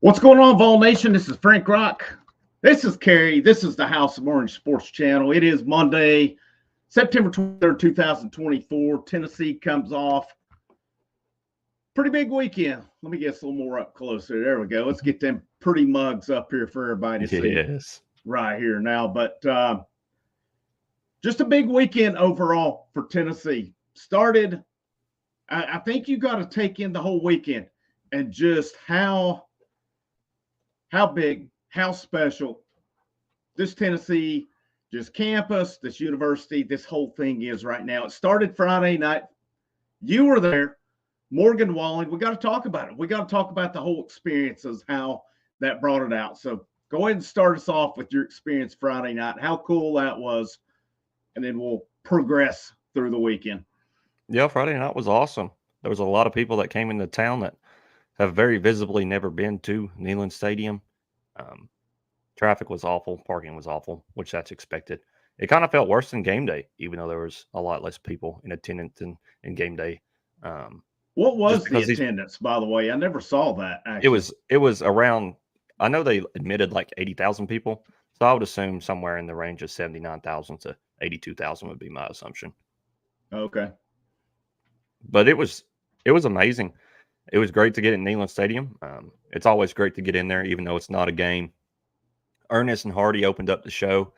What's going on, Vol Nation? This is Frank Rock. This is Kerry. This is the House of Orange Sports Channel. It is Monday, September 23rd, 2024. Tennessee comes off. Pretty big weekend. Let me get us a little more up closer. There we go. Let's get them pretty mugs up here for everybody to see right here now. But just a big weekend overall for Tennessee. Started, I think you got to take in the whole weekend and just how big, how special this Tennessee, just campus, this university, this whole thing is right now. It started Friday night. You were there, Morgan Walling. We got to talk about it. We got to talk about the whole experience of how that brought it out. So go ahead and start us off with your experience Friday night, how cool that was, and then we'll progress through the weekend. Yeah, Friday night was awesome. There was a lot of people that came into town that have very visibly never been to Neyland Stadium. Traffic was awful. Parking was awful, which that's expected. It kind of felt worse than game day, even though there was a lot less people in attendance than in game day. What was the attendance, by the way? I never saw that, actually. It was around, I know they admitted like 80,000 people, so I would assume somewhere in the range of 79,000 to 82,000 would be my assumption. Okay. But it was amazing. It was great to get in Neyland Stadium. It's always great to get in there, even though it's not a game. Ernest and Hardy opened up the show.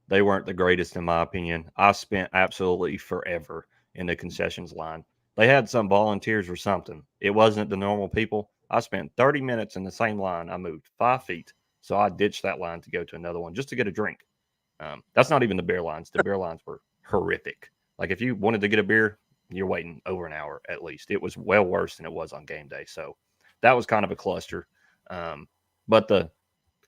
They weren't the greatest, in my opinion. I spent absolutely forever in the concessions line. They had some volunteers or something. It wasn't the normal people. I spent 30 minutes in the same line. I moved 5 feet, so I ditched that line to go to another one just to get a drink. That's not even the beer lines. The beer lines were horrific. Like if you wanted to get a beer, you're waiting over an hour at least. It was well worse than it was on game day. So that was kind of a cluster. But the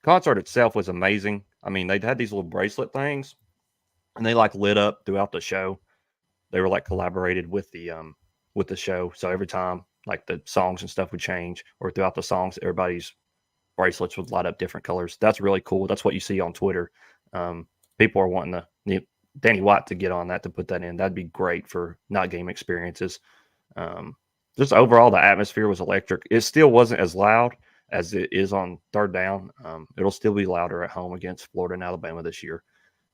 concert itself was amazing. I mean, they had these little bracelet things and they like lit up throughout the show. They were like collaborated with the show. So every time like the songs and stuff would change or throughout the songs, everybody's bracelets would light up different colors. That's really cool. That's what you see on Twitter. People are wanting Danny White to get on that, to put that in. That'd be great for not game experiences. Just overall, the atmosphere was electric. It still wasn't as loud as it is on third down. It'll still be louder at home against Florida and Alabama this year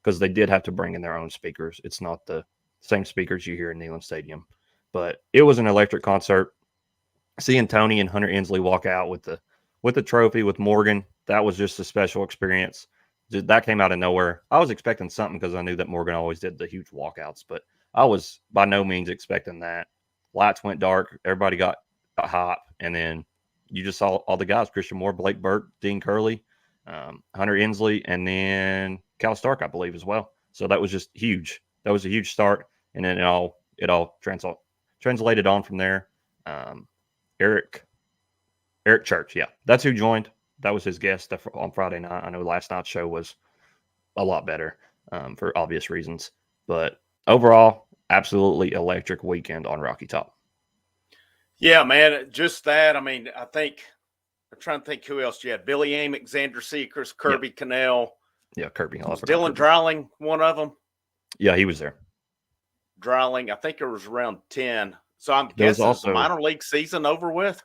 because they did have to bring in their own speakers. It's not the same speakers you hear in Neyland Stadium. But it was an electric concert. Seeing Tony and Hunter Inslee walk out with the trophy with Morgan, that was just a special experience. That came out of nowhere. I was expecting something because I knew that Morgan always did the huge walkouts, but I was by no means expecting that. Lights went dark. Everybody got hot. And then you just saw all the guys, Christian Moore, Blake Burke, Dean Curley, Hunter Inslee, and then Cal Stark, I believe, as well. So that was just huge. That was a huge start. And then it all translated on from there. Eric Church, yeah. That's who joined. That was his guest on Friday night. I know last night's show was a lot better for obvious reasons. But overall, absolutely electric weekend on Rocky Top. Yeah, man, just that. I mean, I'm trying to think who else you had. Billy Amick, Xander Seekers, Kirby Cannell. Yeah, Kirby. Was Dylan Dreiling one of them? Yeah, he was there. Dreiling, I think it was around 10. So I'm guessing also, the minor league season over with?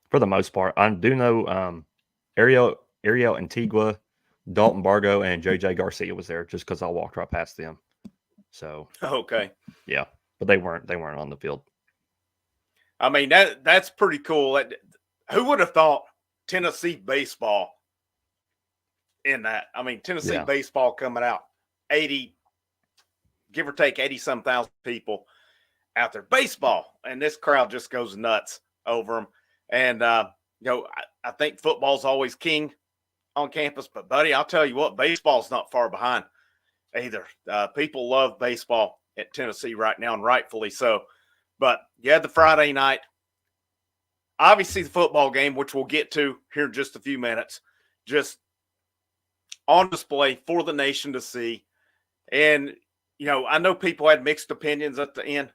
For the most part. I do know Ariel Antigua, Dalton Bargo, and JJ Garcia was there just because I walked right past them. So okay. Yeah. But they weren't on the field. I mean, that's pretty cool. Who would have thought Tennessee baseball in that? I mean, Tennessee baseball coming out 80, give or take 80-some thousand people out there. Baseball. And this crowd just goes nuts over them. And, I think football's always king on campus. But, buddy, I'll tell you what, baseball's not far behind either. People love baseball at Tennessee right now, and rightfully so. But you had the Friday night. Obviously, the football game, which we'll get to here in just a few minutes, just on display for the nation to see. And, I know people had mixed opinions at the end.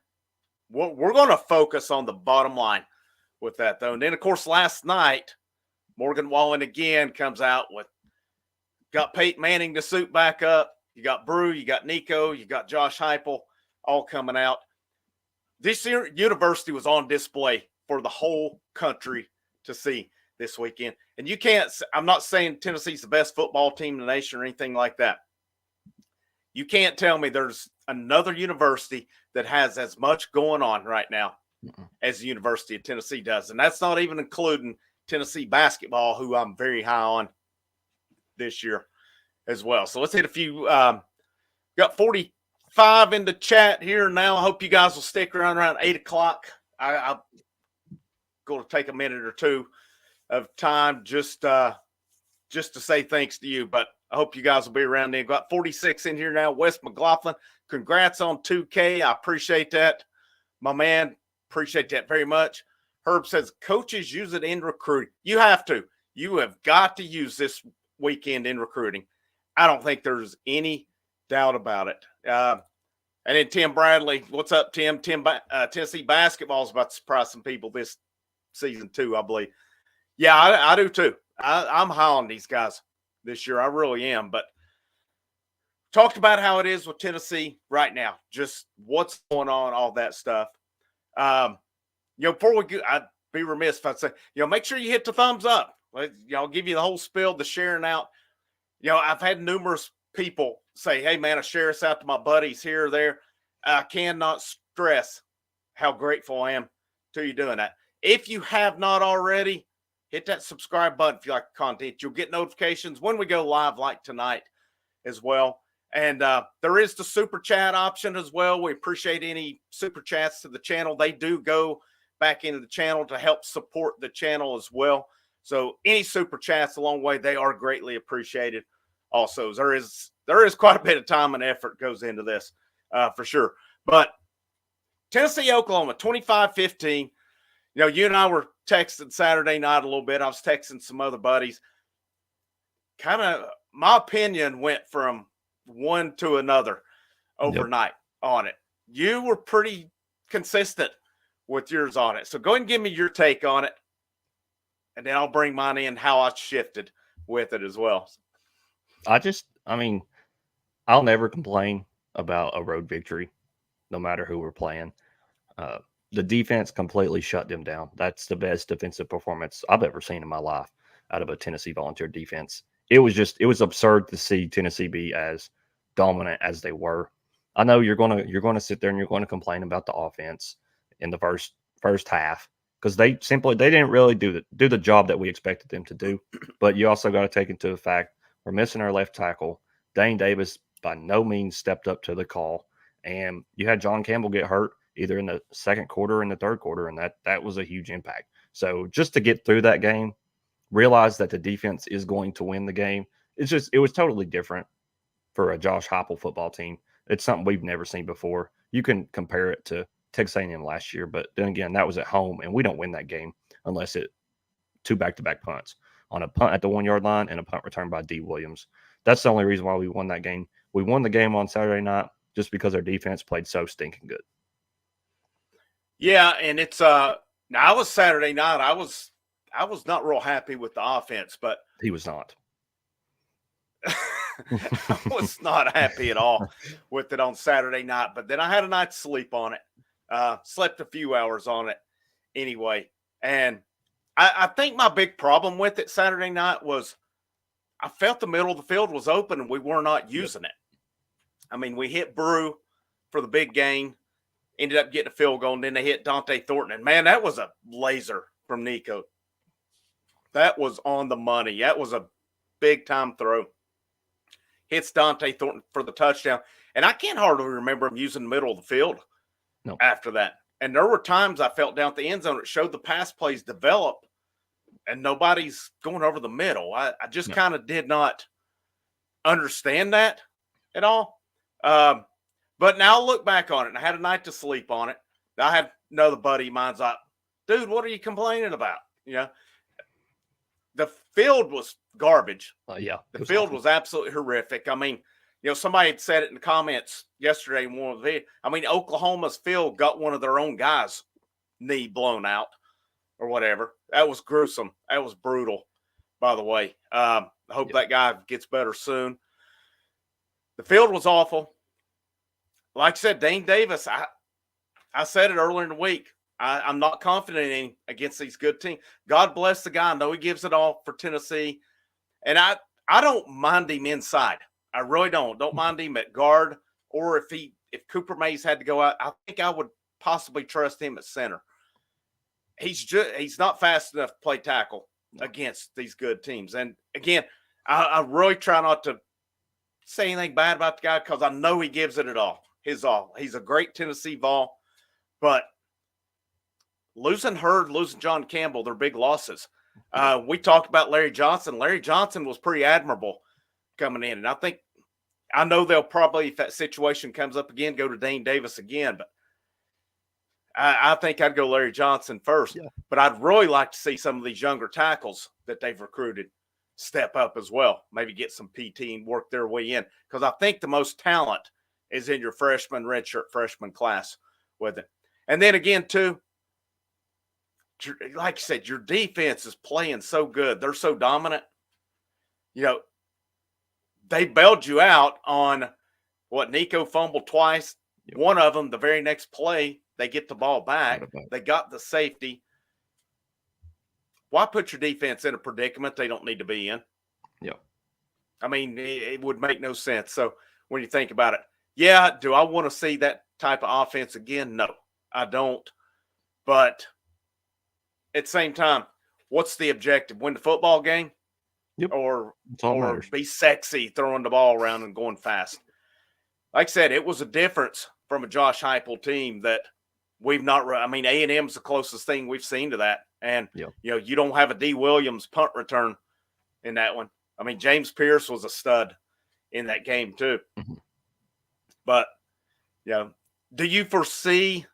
We're going to focus on the bottom line with that, though. And then, of course, last night, Morgan Wallen again comes out with, got Peyton Manning to suit back up. You got Brew, you got Nico, you got Josh Heupel all coming out. This year, university was on display for the whole country to see. this weekend. And you can't – I'm not saying Tennessee's the best football team in the nation or anything like that. You can't tell me there's another university that has as much going on right now as the University of Tennessee does. And that's not even including Tennessee basketball, who I'm very high on this year as well. So let's hit a few. Got 45 in the chat here now. I hope you guys will stick around 8 o'clock. I'm going to take a minute or two of time just to say thanks to you. But I hope you guys will be around then. Got 46 in here now. Wes McLaughlin, congrats on 2K. I appreciate that, my man. Appreciate that very much. Herb says, coaches use it in recruiting. You have to. You have got to use this weekend in recruiting. I don't think there's any doubt about it. And then Tim Bradley, what's up, Tim? Tennessee basketball is about to surprise some people this season too, I believe. Yeah, I do too. I'm high on these guys this year. I really am. But talked about how it is with Tennessee right now, just what's going on, all that stuff. Before we go, I'd be remiss if I'd say, make sure you hit the thumbs up. I'll give you the whole spiel, the sharing out. I've had numerous people say, hey, man, I share us out to my buddies here or there. I cannot stress how grateful I am to you doing that. If you have not already, hit that subscribe button if you like the content. You'll get notifications when we go live like tonight as well. And there is the super chat option as well. We appreciate any super chats to the channel. They do go back into the channel to help support the channel as well. So any super chats along the way, they are greatly appreciated. Also, there is quite a bit of time and effort goes into this for sure. But Tennessee, Oklahoma, 25-15. You and I were texting Saturday night a little bit. I was texting some other buddies. Kind of my opinion went from one to another overnight on it. You were pretty consistent with yours on it. So go ahead and give me your take on it. And then I'll bring mine in, how I shifted with it as well. I'll never complain about a road victory, no matter who we're playing. The defense completely shut them down. That's the best defensive performance I've ever seen in my life out of a Tennessee Volunteer defense. It was absurd to see Tennessee be as dominant as they were. I know you're gonna sit there and you're going to complain about the offense in the first half because they didn't really do the job that we expected them to do. But you also got to take into the fact we're missing our left tackle. Dane Davis by no means stepped up to the call, and you had John Campbell get hurt either in the second quarter or in the third quarter, and that was a huge impact. So just to get through that game, realize that the defense is going to win the game. It was totally different for a Josh Heupel football team. It's something we've never seen before. You can compare it to Texas A&M last year, but then again, that was at home, and we don't win that game unless it two back-to-back punts on a punt at the 1 yard line and a punt returned by D. Williams. That's the only reason why we won that game. We won the game on Saturday night just because our defense played so stinking good. Yeah, and it's now I was Saturday night. I was not real happy with the offense, but he was not. I was not happy at all with it on Saturday night. But then I had a night's sleep on it. Slept a few hours on it anyway. And I think my big problem with it Saturday night was I felt the middle of the field was open and we were not using it. I mean, we hit Brew for the big gain, ended up getting a field goal, and then they hit Dante Thornton. And, man, that was a laser from Nico. That was on the money. That was a big-time throw. Hits Dante Thornton for the touchdown. And I can't hardly remember him using the middle of the field after that. And there were times I felt down at the end zone, it showed the pass plays develop, and nobody's going over the middle. I just kind of did not understand that at all. But now I'll look back on it, and I had a night to sleep on it. I had another buddy of mine's like, dude, what are you complaining about? The field was garbage. The field was absolutely horrific. I mean, somebody had said it in the comments yesterday in one of the videos. I mean, Oklahoma's field got one of their own guys' knee blown out or whatever. That was gruesome. That was brutal, by the way. I hope that guy gets better soon. The field was awful. Like I said, Dane Davis, I said it earlier in the week. I'm not confident in him against these good teams. God bless the guy. I know he gives it all for Tennessee. And I don't mind him inside. I really don't. Don't mind him at guard. Or if Cooper Mays had to go out, I think I would possibly trust him at center. He's not fast enough to play tackle against these good teams. And again, I really try not to say anything bad about the guy because I know he gives it all. His all. He's a great Tennessee ball, but losing Hurd, losing John Campbell, they're big losses. We talked about Larry Johnson. Larry Johnson was pretty admirable coming in, and I know they'll probably, if that situation comes up again, go to Dane Davis again, but I think I'd go Larry Johnson first. Yeah. But I'd really like to see some of these younger tackles that they've recruited step up as well, maybe get some PT and work their way in, because I think the most talent is in your redshirt freshman class with it. And then again, too, like you said, your defense is playing so good. They're so dominant. You know, they bailed you out on what Nico fumbled twice. Yep. One of them, the very next play, they get the ball back. They got the safety. Why put your defense in a predicament they don't need to be in? Yeah. I mean, it would make no sense. So when you think about it, yeah, do I want to see that type of offense again? No, I don't. But at the same time, what's the objective? Win the football game? Yep. Or be sexy throwing the ball around and going fast. Like I said, it was a difference from a Josh Heupel team that we've not – I mean, A&M's the closest thing we've seen to that. And, you know, you don't have a D. Williams punt return in that one. I mean, James Pierce was a stud in that game too. Mm-hmm. But, you know, do you foresee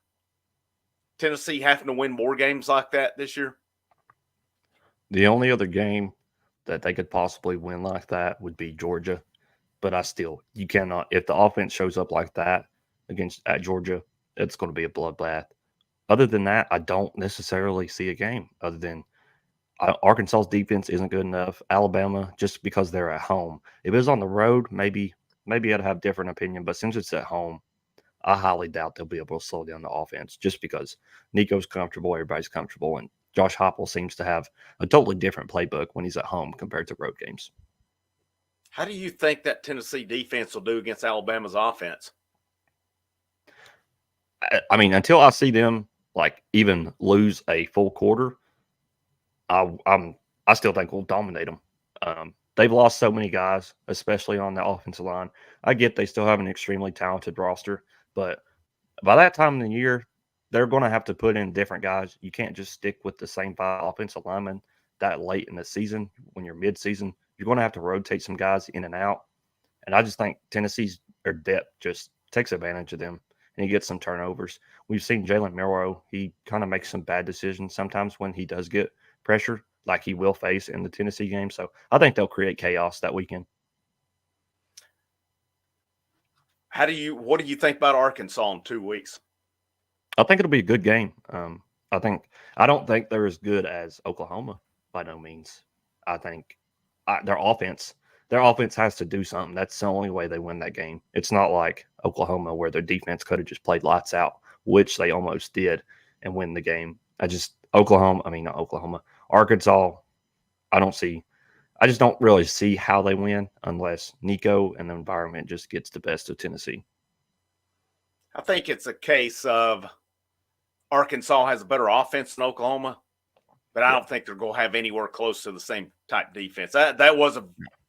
Tennessee having to win more games like that this year? The only other game that they could possibly win like that would be Georgia. But you cannot – if the offense shows up like that at Georgia, it's going to be a bloodbath. Other than that, I don't necessarily see a game other than Arkansas's defense isn't good enough. Alabama, just because they're at home. If it was on the road, maybe I'd have a different opinion. But since it's at home, I highly doubt they'll be able to slow down the offense just because Nico's comfortable, everybody's comfortable, and Josh Heupel seems to have a totally different playbook when he's at home compared to road games. How do you think that Tennessee defense will do against Alabama's offense? I mean, until I see them even lose a full quarter, I still think we'll dominate them. They've lost so many guys, especially on the offensive line. I get they still have an extremely talented roster, but by that time in the year, they're going to have to put in different guys. You can't just stick with the same 5 offensive linemen that late in the season. When you're mid-season, you're going to have to rotate some guys in and out. And I just think Tennessee's depth just takes advantage of them, and he gets some turnovers. We've seen Jalen Milroe. He kind of makes some bad decisions sometimes when he does get pressure, like he will face in the Tennessee game. So I think they'll create chaos that weekend. What do you think about Arkansas in 2 weeks? I think it'll be a good game. I don't think they're as good as Oklahoma by no means. I think their offense has to do something. That's the only way they win that game. It's not like Oklahoma where their defense could have just played lights out, which they almost did, and win the game. Arkansas, I just don't really see how they win unless Nico and the environment just gets the best of Tennessee. I think it's a case of Arkansas has a better offense than Oklahoma, but I don't think they're going to have anywhere close to the same type defense. That was a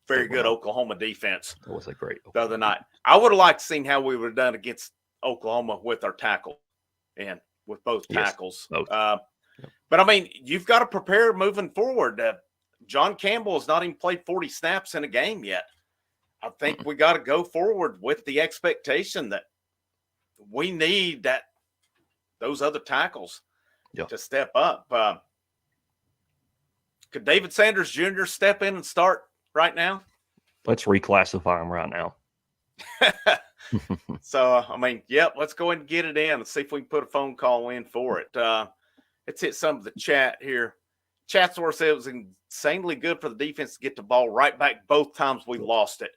very good Oklahoma defense. That was a great the other night. I would have liked to see how we would have done against Oklahoma with our tackle and with both tackles. Both. But, I mean, you've got to prepare moving forward. John Campbell has not even played 40 snaps in a game yet. I think we got to go forward with the expectation that we need those other tackles to step up. Could David Sanders Jr. step in and start right now? Let's reclassify him right now. So, I mean, let's go ahead and get it in and see if we can put a phone call in for it. Let's hit some of the chat here. Chatsworth said it was insanely good for the defense to get the ball right back both times we lost it.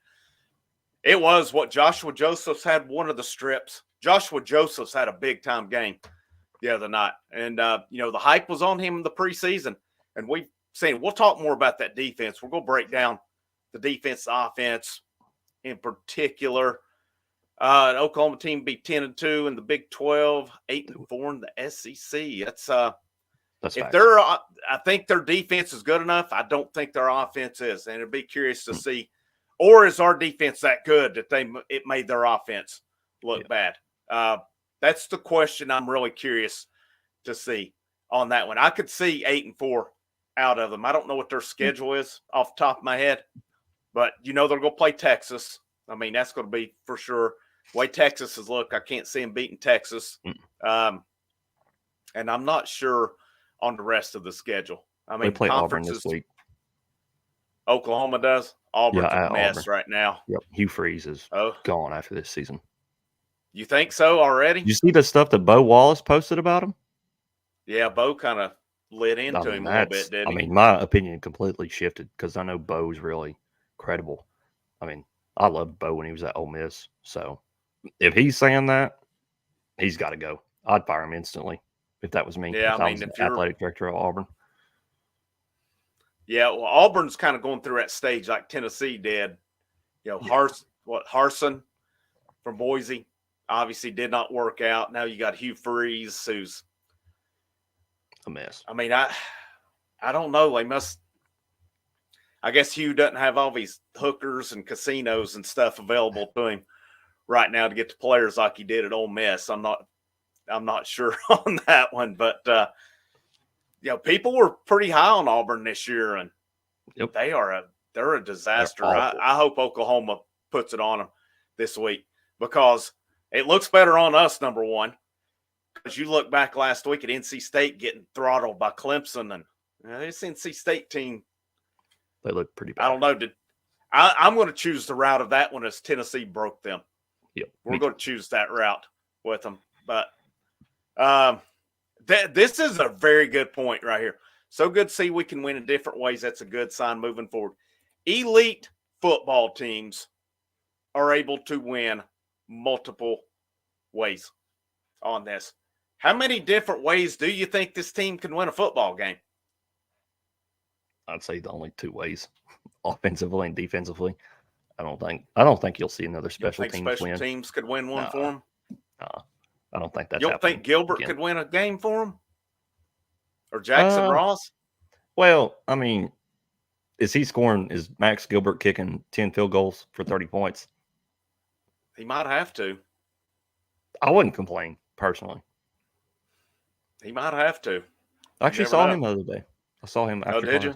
It was what Joshua Josephs had one of the strips. Joshua Josephs had a big-time game. the other night. And, the hype was on him in the preseason. And we'll talk more about that defense. We're going to break down the defense, offense in particular. An Oklahoma team beat 10-2 in the Big 12, 8-4 in the SEC. That's if they're. I think their defense is good enough. I don't think their offense is, and it'd be curious to see. Or is our defense that good that it made their offense look bad? That's the question I'm really curious to see on that one. I could see 8-4 out of them. I don't know what their schedule is off the top of my head, but they're going to play Texas. I mean, that's going to be for sure. The way Texas is look, I can't see them beating Texas. And I'm not sure on the rest of the schedule. I mean, they play Auburn this week. Oklahoma does. Auburn's a mess right now. Yep. Hugh Freeze is gone after this season. You think so already? You see the stuff that Bo Wallace posted about him? Yeah, Bo kind of lit into him a little bit, didn't he? I mean, my opinion completely shifted because I know Bo's really credible. I mean, I loved Bo when he was at Ole Miss. So if he's saying that, he's got to go. I'd fire him instantly if that was me. Yeah, if I was the athletic director of Auburn. Yeah, well, Auburn's kind of going through that stage like Tennessee did. Harsin from Boise obviously did not work out. Now you got Hugh Freeze, who's a mess. I mean, I don't know. They must. I guess Hugh doesn't have all these hookers and casinos and stuff available to him right now to get to players like he did at Ole Miss. I'm not sure on that one, but people were pretty high on Auburn this year, and they're a disaster. I hope Oklahoma puts it on them this week because it looks better on us, number one. Because you look back last week at NC State getting throttled by Clemson, and this NC State team, they look pretty bad. I don't know. I'm going to choose the route of that one as Tennessee broke them. Yep, we're going to choose that route with them. But this is a very good point right here. So good to see we can win in different ways. That's a good sign moving forward. Elite football teams are able to win multiple ways on this. How many different ways do you think this team can win a football game? I'd say the only two ways, offensively and defensively. I don't think you'll see another special teams win. Special teams could win one for them? I don't think that's You don't think Gilbert could win a game for them? Or Jackson Ross? Well, I mean, is Max Gilbert kicking 10 field goals for 30 points? He might have to. I wouldn't complain, personally. He might have to. I actually saw him the other day. I saw him after. Oh, did you?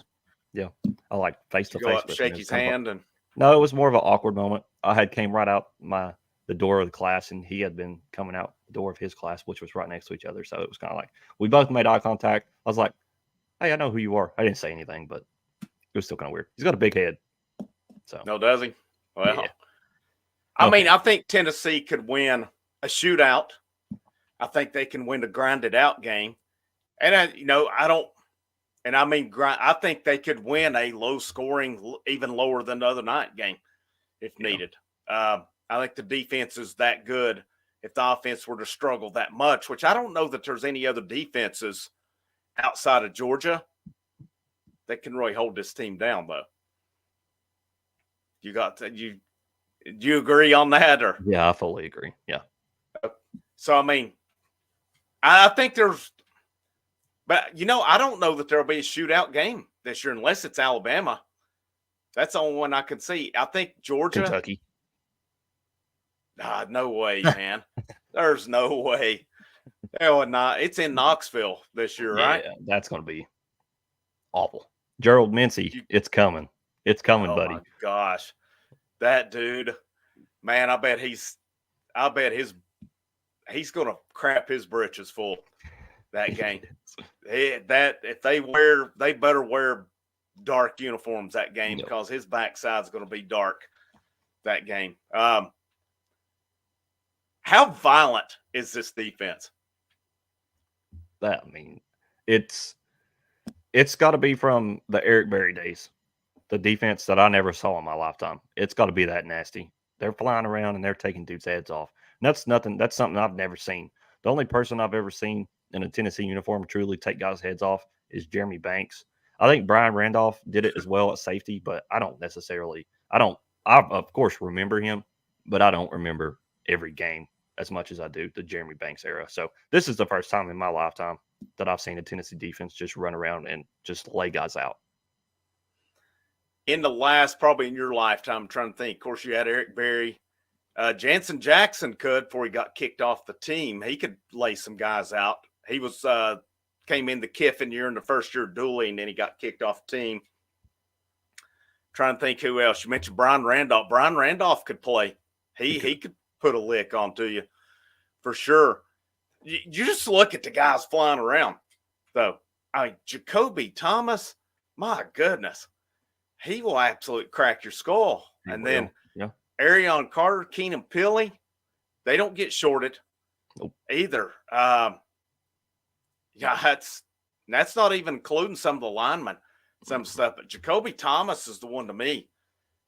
Yeah. I like face-to-face with him. Shake his hand and... No, it was more of an awkward moment. I came right out the door of the class, and he had been coming out the door of his class, which was right next to each other. So it was kind of like we both made eye contact. I was like, "Hey, I know who you are." I didn't say anything, but it was still kind of weird. He's got a big head. So no, does he? Well, yeah. I mean, I think Tennessee could win a shootout. I think they can win a grinded out game, and I think they could win a low scoring, even lower than the other night game if needed. I think the defense is that good if the offense were to struggle that much, which I don't know that there's any other defenses outside of Georgia that can really hold this team down, though. Do you agree on that? Or yeah, I fully agree. Yeah. So, I mean, I think there's – but, I don't know that there'll be a shootout game this year unless it's Alabama. That's the only one I can see. I think Georgia – Kentucky. No way, man. There's no way. Hell, not. It's in Knoxville this year, right? Yeah, that's going to be awful. Gerald Mincy, it's coming. It's coming, buddy. Oh, my gosh. That dude, man, I bet he's going to crap his britches full that game. They better wear dark uniforms that game because his backside's going to be dark that game. How violent is this defense? It's got to be from the Eric Berry days, the defense that I never saw in my lifetime. It's got to be that nasty. They're flying around and they're taking dudes' heads off. And that's something I've never seen. The only person I've ever seen in a Tennessee uniform truly take guys' heads off is Jeremy Banks. I think Brian Randolph did it as well at safety, but I of course remember him, but I don't remember every game as much as I do the Jeremy Banks era. So this is the first time in my lifetime that I've seen a Tennessee defense just run around and just lay guys out. In the last, probably in your lifetime, I'm trying to think. Of course, you had Eric Berry. Jansen Jackson could, before he got kicked off the team, he could lay some guys out. He was came in the Kiffin year in the first year of Dooley, and then he got kicked off the team. Trying to think who else. You mentioned Brian Randolph. Brian Randolph could play. He could put a lick onto you for sure. You just look at the guys flying around, though. I mean, Jacoby Thomas, my goodness, he will absolutely crack your skull. And then Arion Carter, Keenan Pilley, they don't get shorted either. That's not even including some of the linemen, some stuff. But Jacoby Thomas is the one to me.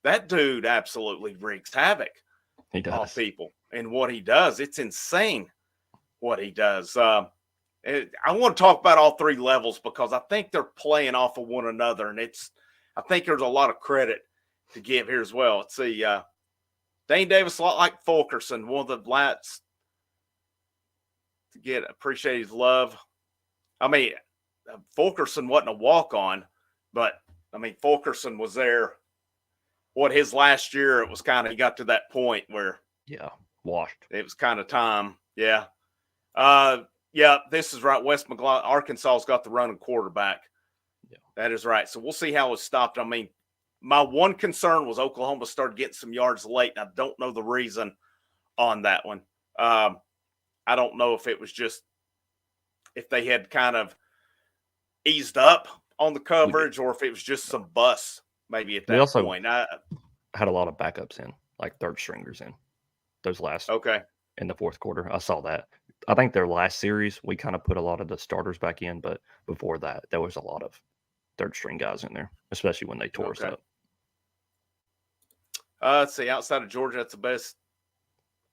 That dude absolutely wreaks havoc on people and what he does. It's insane what he does. I want to talk about all three levels because I think they're playing off of one another, and I think there's a lot of credit to give here as well. Let's see, Dane Davis, a lot like Fulkerson, one of the lats to appreciate his love. I mean, Fulkerson wasn't a walk-on, but I mean, Fulkerson was there. His last year, it was kind of, he got to that point where washed. It was kind of time. Yeah. This is right. West McLaughlin, Arkansas's got the running quarterback. Yeah. That is right. So we'll see how it's stopped. I mean, my one concern was Oklahoma started getting some yards late, and I don't know the reason on that one. I don't know if it was just if they had kind of eased up on the coverage or if it was just some busts maybe at that point. I had a lot of backups in, like third stringers in those last in the fourth quarter. I saw that. I think their last series, we kind of put a lot of the starters back in, but before that, there was a lot of third string guys in there, especially when they tore us up. Let's see, outside of Georgia, that's the best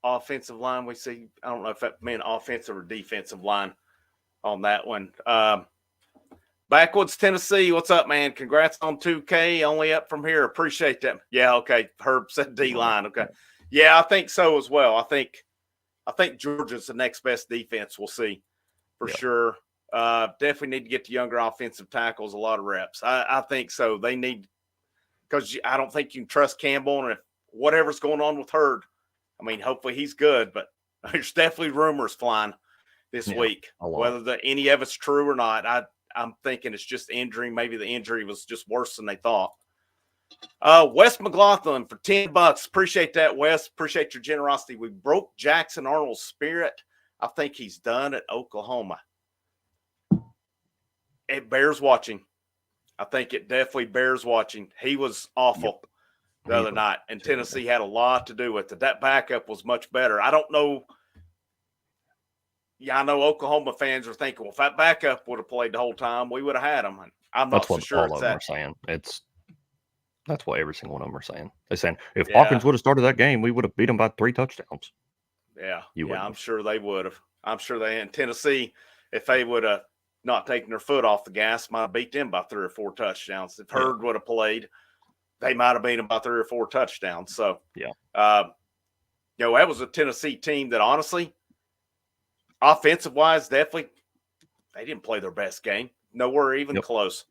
offensive line we see. I don't know if that meant offensive or defensive line on that one. Backwoods, Tennessee, what's up, man? Congrats on 2K. Only up from here. Appreciate that. Yeah, okay. Herb said D-line. Okay. Yeah, I think so as well. I think Georgia's the next best defense we'll see for sure. Definitely need to get the younger offensive tackles a lot of reps. I think so. They need, because I don't think you can trust Campbell, and if whatever's going on with Hurd, I mean, hopefully he's good, but there's definitely rumors flying this week. Whether any of it's true or not, I'm thinking it's just injury. Maybe the injury was just worse than they thought. Wes McLaughlin for $10. Appreciate that, Wes. Appreciate your generosity. We broke Jackson Arnold's spirit. I think he's done at Oklahoma. It bears watching. I think it definitely bears watching. He was awful the other night, and Tennessee had a lot to do with it. That backup was much better. I don't know. Yeah, I know Oklahoma fans are thinking, well, if that backup would have played the whole time, we would have had him. And I'm not so sure all of them are saying. That's what every single one of them are saying. They're saying if Hawkins would have started that game, we would have beat them by 3 touchdowns. Yeah, I'm sure they would have. I'm sure they in Tennessee, if they would have not taken their foot off the gas, might have beat them by 3 or 4 touchdowns. If Hurd would have played, they might have beat them by 3 or 4 touchdowns. So, that was a Tennessee team that honestly, offensive wise, definitely, they didn't play their best game. Nowhere even close.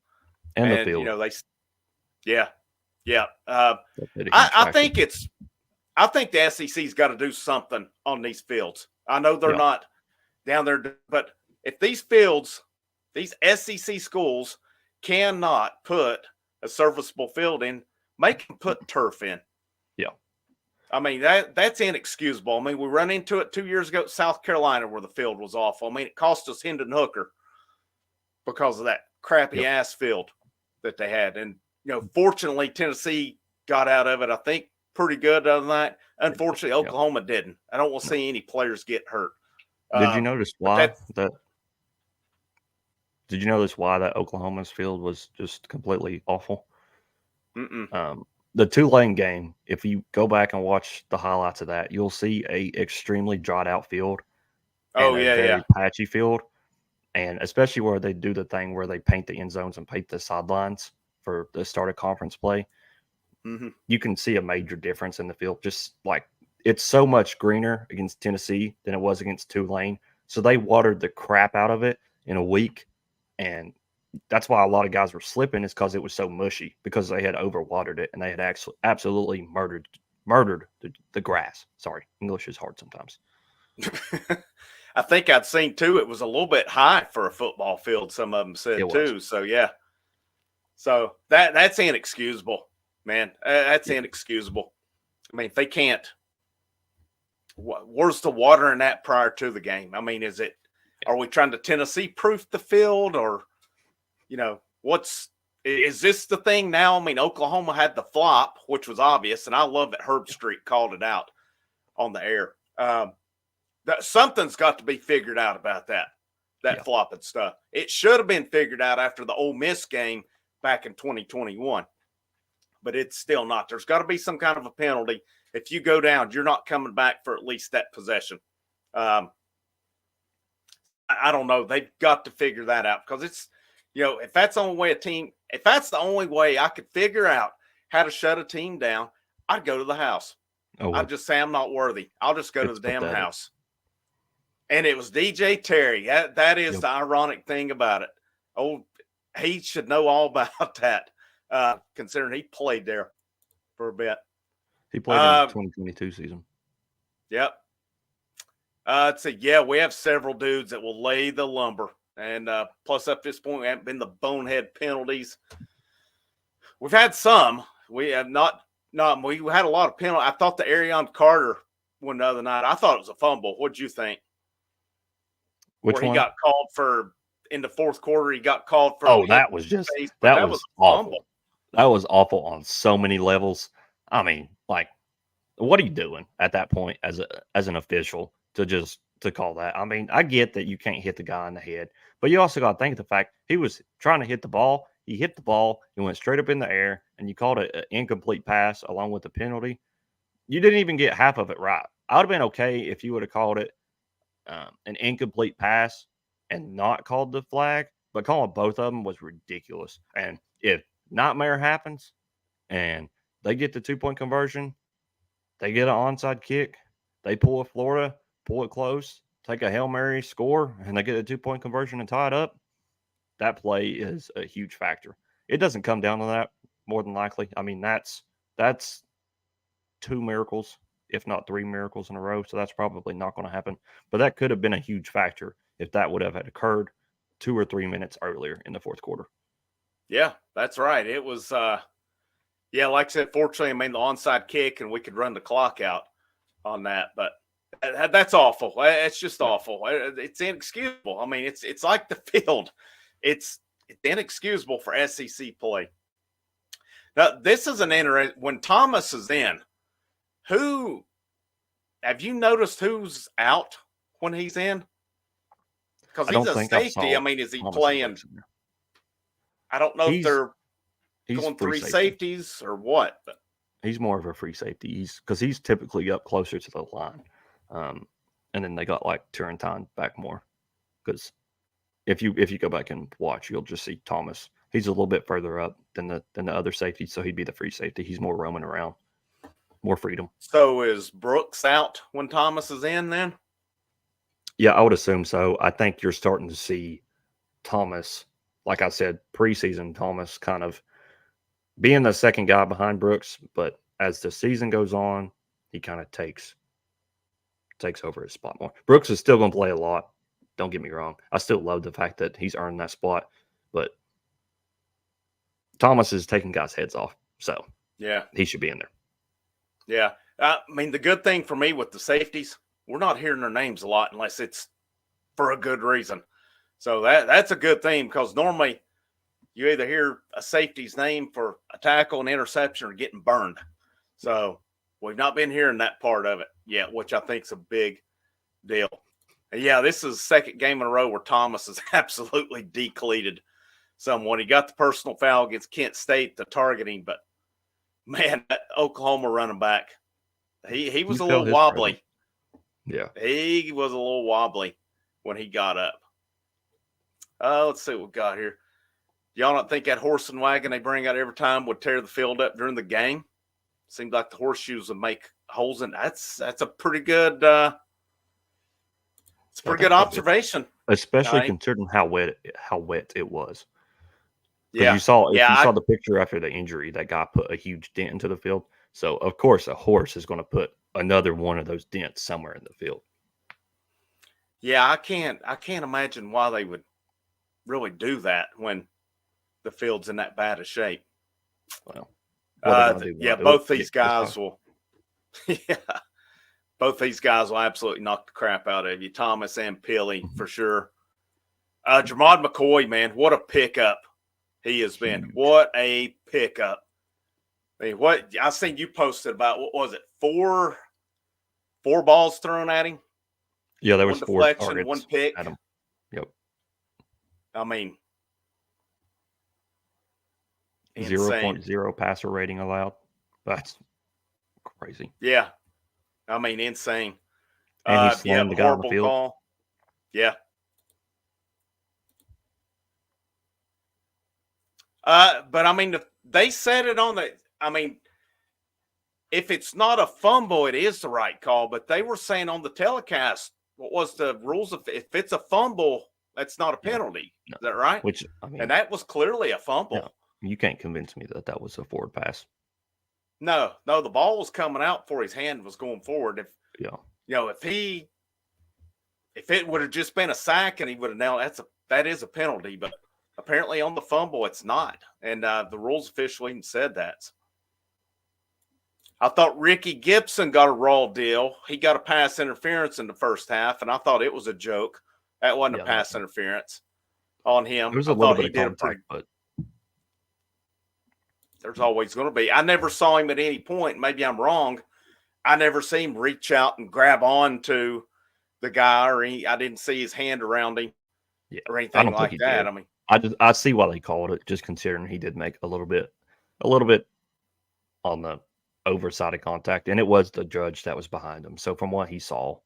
And the field. I think the SEC's got to do something on these fields. I know they're not down there, but if these fields, these SEC schools cannot put a serviceable field in, make them put turf in. Yeah. I mean, that's inexcusable. I mean, we run into it 2 years ago at South Carolina where the field was awful. I mean, it cost us Hendon Hooker because of that crappy ass field that they had. And, fortunately, Tennessee got out of it, I think, pretty good other than that. Unfortunately, Oklahoma didn't. I don't want to see any players get hurt. Did you notice why Did you notice why that Oklahoma's field was just completely awful? The Tulane game, if you go back and watch the highlights of that, you'll see a extremely dried out field. Very patchy field. And especially where they do the thing where they paint the end zones and paint the sidelines for the start of conference play, you can see a major difference in the field. Just like it's so much greener against Tennessee than it was against Tulane. So they watered the crap out of it in a week. And that's why a lot of guys were slipping, is because it was so mushy, because they had overwatered it and they had actually absolutely murdered the grass. Sorry, English is hard sometimes. I think I'd seen too, it was a little bit high for a football field, some of them said too. So yeah. So that's inexcusable, man. That's inexcusable. I mean, if they can't, where's the water in that prior to the game? I mean, are we trying to Tennessee proof the field, or, is this the thing now? I mean, Oklahoma had the flop, which was obvious, and I love that Herb Street called it out on the air. That something's got to be figured out about that flopping stuff. It should have been figured out after the Ole Miss game back in 2021, but it's still not. There's got to be some kind of a penalty. If you go down, you're not coming back for at least that possession. I don't know. They've got to figure that out, because it's, if that's the only way if that's the only way I could figure out how to shut a team down, I'd go to the house. I'd just say I'm not worthy. I'll just go to the damn house. And it was DJ Terry. That is the ironic thing about it. Oh, he should know all about that, considering he played there for a bit. He played in the 2022 season. Yep. Let's see. Yeah, we have several dudes that will lay the lumber. And plus, up to this point, we haven't been the bonehead penalties. We've had some. We have not. We had a lot of penalties. I thought the Arion Carter one the other night, I thought it was a fumble. What'd you think? Which Where he one? got called for in the fourth quarter. He got called for. Oh, that was just that was awful. That was awful on so many levels. I mean, like, what are you doing at that point as an official to call that? I mean, I get that you can't hit the guy in the head, but you also got to think of the fact he was trying to hit the ball. He hit the ball, he went straight up in the air, and you called it an incomplete pass along with the penalty. You didn't even get half of it right. I would have been okay if you would have called it an incomplete pass and not called the flag, but calling both of them was ridiculous. And if nightmare happens and they get the 2-point conversion, they get an onside kick, they pull it Florida, pull it close, take a Hail Mary, score, and they get a 2-point conversion and tie it up, that play is a huge factor. It doesn't come down to that more than likely. I mean, that's 2 miracles, if not 3 miracles in a row. So that's probably not going to happen. But that could have been a huge factor if that would have had occurred 2 or 3 minutes earlier in the fourth quarter. Yeah, that's right. It was, like I said, fortunately, I mean, the onside kick, and we could run the clock out on that. But that's awful. It's just awful. It's inexcusable. I mean, it's like the field. It's inexcusable for SEC play. Now, this is an interesting, when Thomas is in, have you noticed who's out when he's in? Because he's a safety. I mean, is he playing? I don't know if they're going 3 safeties or what. But he's more of a free safety. He's typically up closer to the line. And then they got like Turrentine back more. Because if you go back and watch, you'll just see Thomas. He's a little bit further up than the other safety, so he'd be the free safety. He's more roaming around, more freedom. So is Brooks out when Thomas is in then? Yeah, I would assume so. I think you're starting to see Thomas, like I said, preseason Thomas kind of being the second guy behind Brooks, but as the season goes on, he kind of takes over his spot more. Brooks is still going to play a lot. Don't get me wrong. I still love the fact that he's earned that spot, but Thomas is taking guys' heads off, so yeah, he should be in there. Yeah. I mean, the good thing for me with the safeties, we're not hearing their names a lot unless it's for a good reason. So that's a good thing, because normally you either hear a safety's name for a tackle, an interception, or getting burned. So we've not been hearing that part of it yet, which I think is a big deal. And yeah, this is the second game in a row where Thomas is absolutely decleated someone. He got the personal foul against Kent State, the targeting, but man, that Oklahoma running back, he was a little wobbly. Yeah. He was a little wobbly when he got up. Let's see what we got here. Y'all don't think that horse and wagon they bring out every time would tear the field up during the game? Seems like the horseshoes would make holes in. That's a pretty good. It's a pretty good observation, especially considering how wet it was. Because Yeah, you saw yeah, saw the picture after the injury, that guy put a huge dent into the field. So of course, a horse is going to put another one of those dents somewhere in the field. Yeah, I can't imagine why they would really do that when the field's in that bad a shape. Well, yeah, both these guys will. Yeah, both these guys will absolutely knock the crap out of you, Thomas and Pilly for sure. Jermod McCoy, man, what a pickup he has been. What a pickup. I mean, what I seen you posted about, what was it, four balls thrown at him? Yeah, there was 4 deflection, one pick. At him. Yep. I mean, 0.0 passer rating allowed. That's crazy. Yeah. I mean, insane. And he slammed the guy on the field. Call. Yeah. But I mean, they said it on the. I mean, if it's not a fumble, it is the right call. But they were saying on the telecast, what was the rules of if it's a fumble, that's not a penalty. No. Is that right? Which I mean, and that was clearly a fumble. No, you can't convince me that that was a forward pass. No, the ball was coming out before his hand was going forward. If it would have just been a sack and he would have nailed, that is a penalty. But apparently on the fumble, it's not. And the rules official even said that. I thought Ricky Gibson got a raw deal. He got a pass interference in the first half, and I thought it was a joke. That wasn't a pass interference on him. There was a little bit of contact, but there's always going to be. I never saw him at any point. Maybe I'm wrong. I never see him reach out and grab on to the guy, or I didn't see his hand around him or anything like that. Did. I mean, I see why they called it, just considering he did make a little bit on the overside of contact, and it was the judge that was behind him. So from what he saw,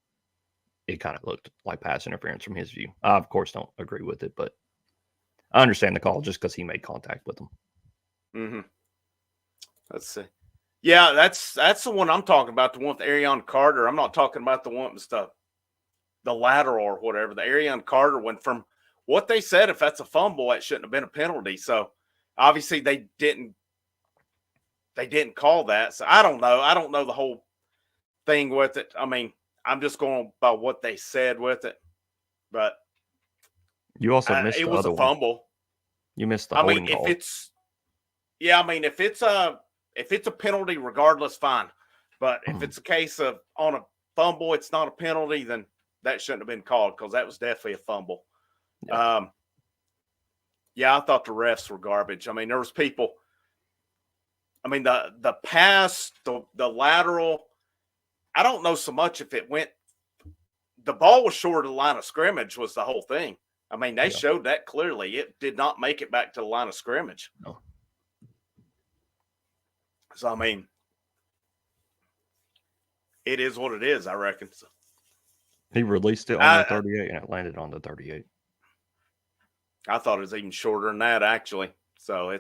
it kind of looked like pass interference from his view. I, of course, don't agree with it, but I understand the call just because he made contact with him. Mm-hmm. Let's see. Yeah, that's the one I'm talking about, the one with Arion Carter. I'm not talking about the one with the lateral or whatever. The Arion Carter one, from what they said, if that's a fumble, it shouldn't have been a penalty. So obviously they didn't call that. So I don't know. I don't know the whole thing with it. I mean, I'm just going by what they said with it. But you also missed the other one. It was a fumble. You missed the holding call. If it's a penalty, regardless, fine. But if it's a case of on a fumble, it's not a penalty, then that shouldn't have been called, because that was definitely a fumble. Yeah. I thought the refs were garbage. I mean, there was people. I mean, the pass, the lateral, I don't know so much if it went. The ball was short of the line of scrimmage was the whole thing. I mean, they showed that clearly. It did not make it back to the line of scrimmage. No. So, I mean, it is what it is, I reckon. So, he released it on the 38, and it landed on the 38. I thought it was even shorter than that, actually. So,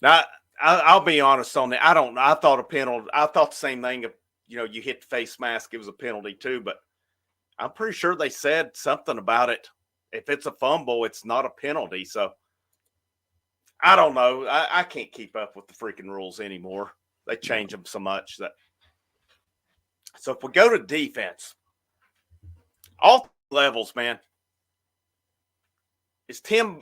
now, I'll be honest on that. I don't know. I thought a penalty. I thought the same thing. You hit the face mask, it was a penalty too. But I'm pretty sure they said something about it. If it's a fumble, it's not a penalty. So I don't know. I can't keep up with the freaking rules anymore. They change them so much that. So if we go to defense, all levels, man, is Tim.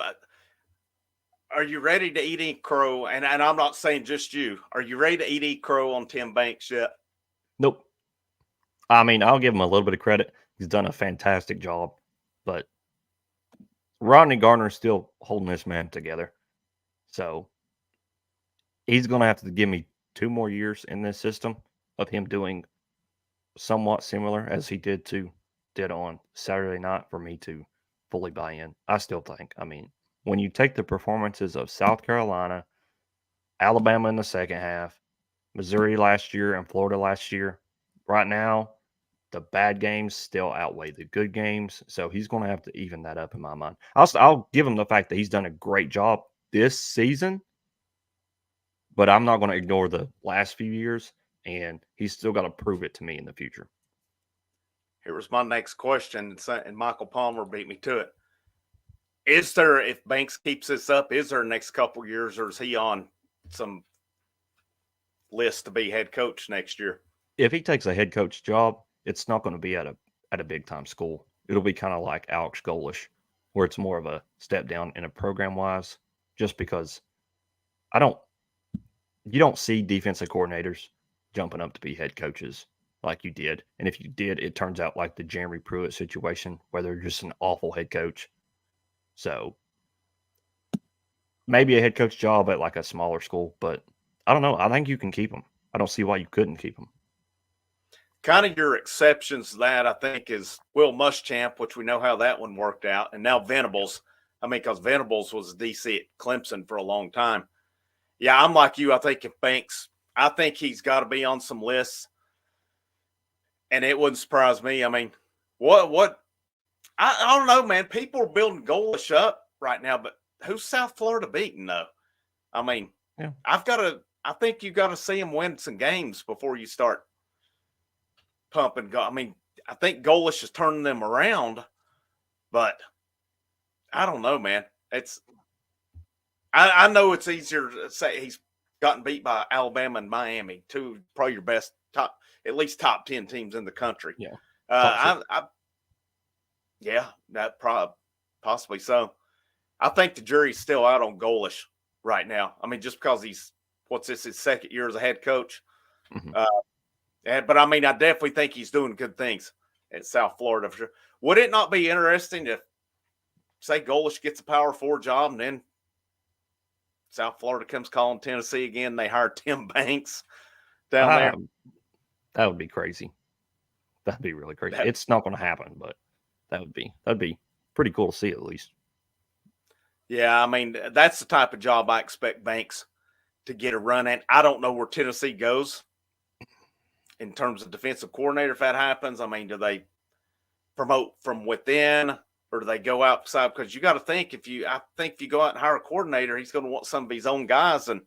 Are you ready to eat crow? And I'm not saying just you. Are you ready to eat crow on Tim Banks yet? Nope. I mean, I'll give him a little bit of credit. He's done a fantastic job. But Rodney Garner's still holding this man together. So he's going to have to give me 2 more years in this system of him doing somewhat similar as he did on Saturday night for me to fully buy in. I still think, I mean, when you take the performances of South Carolina, Alabama in the second half, Missouri last year, and Florida last year, right now, the bad games still outweigh the good games. So he's going to have to even that up in my mind. I'll give him the fact that he's done a great job this season, but I'm not going to ignore the last few years, and he's still got to prove it to me in the future. Here was my next question, and Michael Palmer beat me to it. Is there, if Banks keeps this up, is there next couple years, or is he on some list to be head coach next year? If he takes a head coach job, it's not going to be at a big time school. It'll be kind of like Alex Golish, where it's more of a step down in a program wise, just because you don't see defensive coordinators jumping up to be head coaches like you did. And if you did, it turns out like the Jeremy Pruitt situation where they're just an awful head coach. So maybe a head coach job at like a smaller school, but I don't know. I think you can keep them. I don't see why you couldn't keep them. Kind of your exceptions to that, I think, is Will Muschamp, which we know how that one worked out, and now Venables. I mean, because Venables was DC at Clemson for a long time. Yeah, I'm like you. I think if Banks, I think he's got to be on some lists, and it wouldn't surprise me. I mean, what? I don't know, man. People are building Golish up right now, but who's South Florida beating though? I mean, yeah. I think you got to see him win some games before you start pumping. I mean, I think Golish is turning them around, but I don't know, man. I know it's easier to say he's gotten beat by Alabama and Miami, two probably your best at least top 10 teams in the country. Yeah. Yeah, that possibly so. I think the jury's still out on Golish right now. I mean, just because his second year as a head coach. Mm-hmm. But I mean, I definitely think he's doing good things at South Florida for sure. Would it not be interesting if, say, Golish gets a Power 4 job and then South Florida comes calling Tennessee again, they hire Tim Banks down there? That would be crazy. That'd be really crazy. It's not going to happen, but that'd be pretty cool to see at least. Yeah, I mean, that's the type of job I expect Banks to get a run at. I don't know where Tennessee goes in terms of defensive coordinator if that happens. I mean, do they promote from within or do they go outside? Because you got to think if you go out and hire a coordinator, he's going to want some of his own guys. And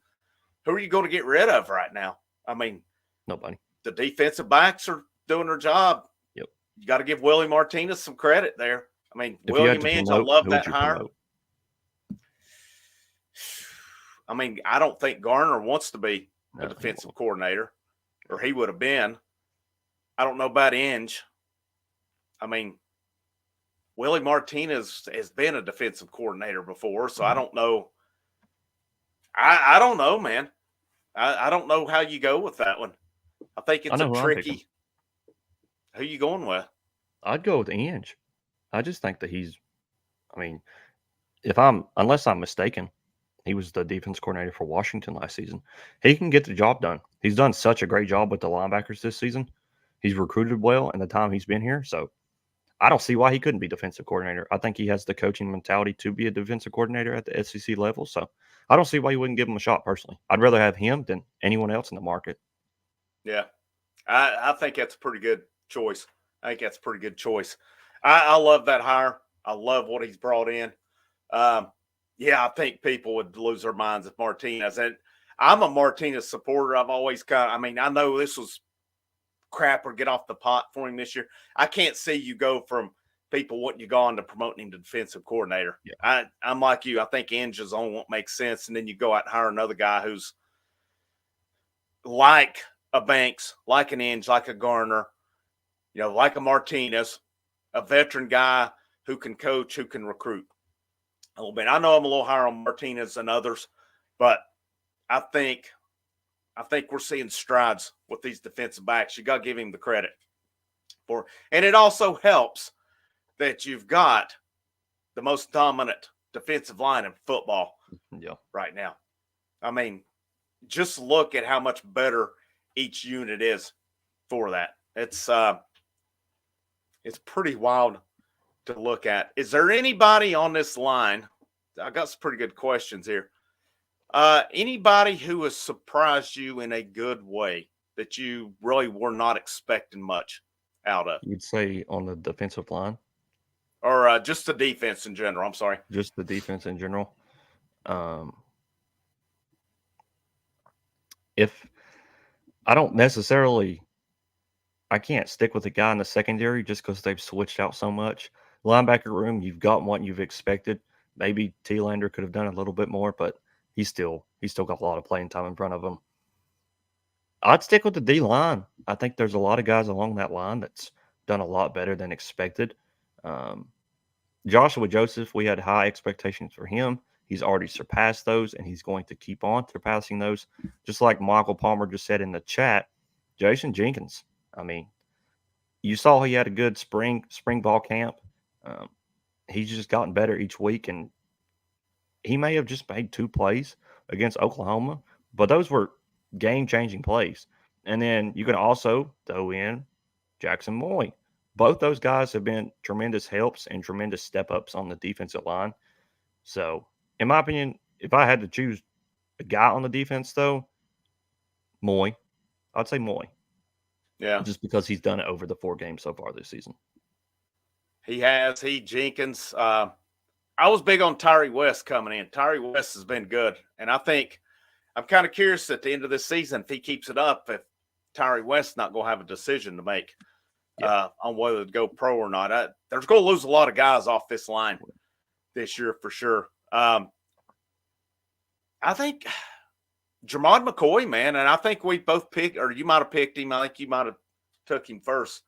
who are you going to get rid of right now? I mean, nobody. The defensive backs are doing their job. Yep. You got to give Willie Martinez some credit there. I mean, William Inge, I love that hire. Promote? I mean, I don't think Garner wants to be a defensive coordinator, or he would have been. I don't know about Inge. I mean, Willie Martinez has been a defensive coordinator before, so I don't know. I don't know, man. I don't know how you go with that one. I think it's a tricky. Who you going with? I'd go with Inge. I just think that unless I'm mistaken, he was the defense coordinator for Washington last season. He can get the job done. He's done such a great job with the linebackers this season. He's recruited well in the time he's been here. So I don't see why he couldn't be defensive coordinator. I think he has the coaching mentality to be a defensive coordinator at the SEC level. So I don't see why you wouldn't give him a shot personally. I'd rather have him than anyone else in the market. Yeah. I think that's a pretty good choice. I love that hire. I love what he's brought in. Yeah, I think people would lose their minds if Martinez. And I'm a Martinez supporter. I've always I know this was crap or get off the pot for him this year. I can't see you go from people wanting you gone to promoting him to defensive coordinator. Yeah. I'm like you. I think Inge is on what makes sense. And then you go out and hire another guy who's like a Banks, like an Inge, like a Garner, like a Martinez, a veteran guy who can coach, who can recruit a little bit. I know I'm a little higher on Martinez than others, but I think we're seeing strides with these defensive backs. You got to give him the credit for, and it also helps that you've got the most dominant defensive line in football right now. I mean, just look at how much better each unit is for that. It's pretty wild to look at. Is there anybody on this line? I got some pretty good questions here. Anybody who has surprised you in a good way that you really were not expecting much out of? You'd say on the defensive line? Or just the defense in general? I'm sorry. Just the defense in general. If I don't necessarily, I can't stick with a guy in the secondary just because they've switched out so much. Linebacker room, you've got what you've expected. Maybe T-Lander could have done a little bit more, but he's still got a lot of playing time in front of him. I'd stick with the D line. I think there's a lot of guys along that line that's done a lot better than expected. Joshua Joseph, we had high expectations for him. He's already surpassed those, and he's going to keep on surpassing those. Just like Michael Palmer just said in the chat, Jason Jenkins. I mean, you saw he had a good spring ball camp. He's just gotten better each week, and he may have just made 2 plays against Oklahoma, but those were game-changing plays. And then you can also throw in Jackson Moy. Both those guys have been tremendous helps and tremendous step-ups on the defensive line. So, in my opinion, if I had to choose a guy on the defense, though, Moy. I'd say Moy. Yeah. Just because he's done it over the 4 games so far this season. He has. Jenkins. I was big on Tyree West coming in. Tyree West has been good. And I think I'm kind of curious at the end of this season if he keeps it up, if Tyree West's not going to have a decision to make on whether to go pro or not. There's going to lose a lot of guys off this line this year for sure. I think Jermod McCoy, man, and I think we both picked, or you might have picked him. I think you might have took him first.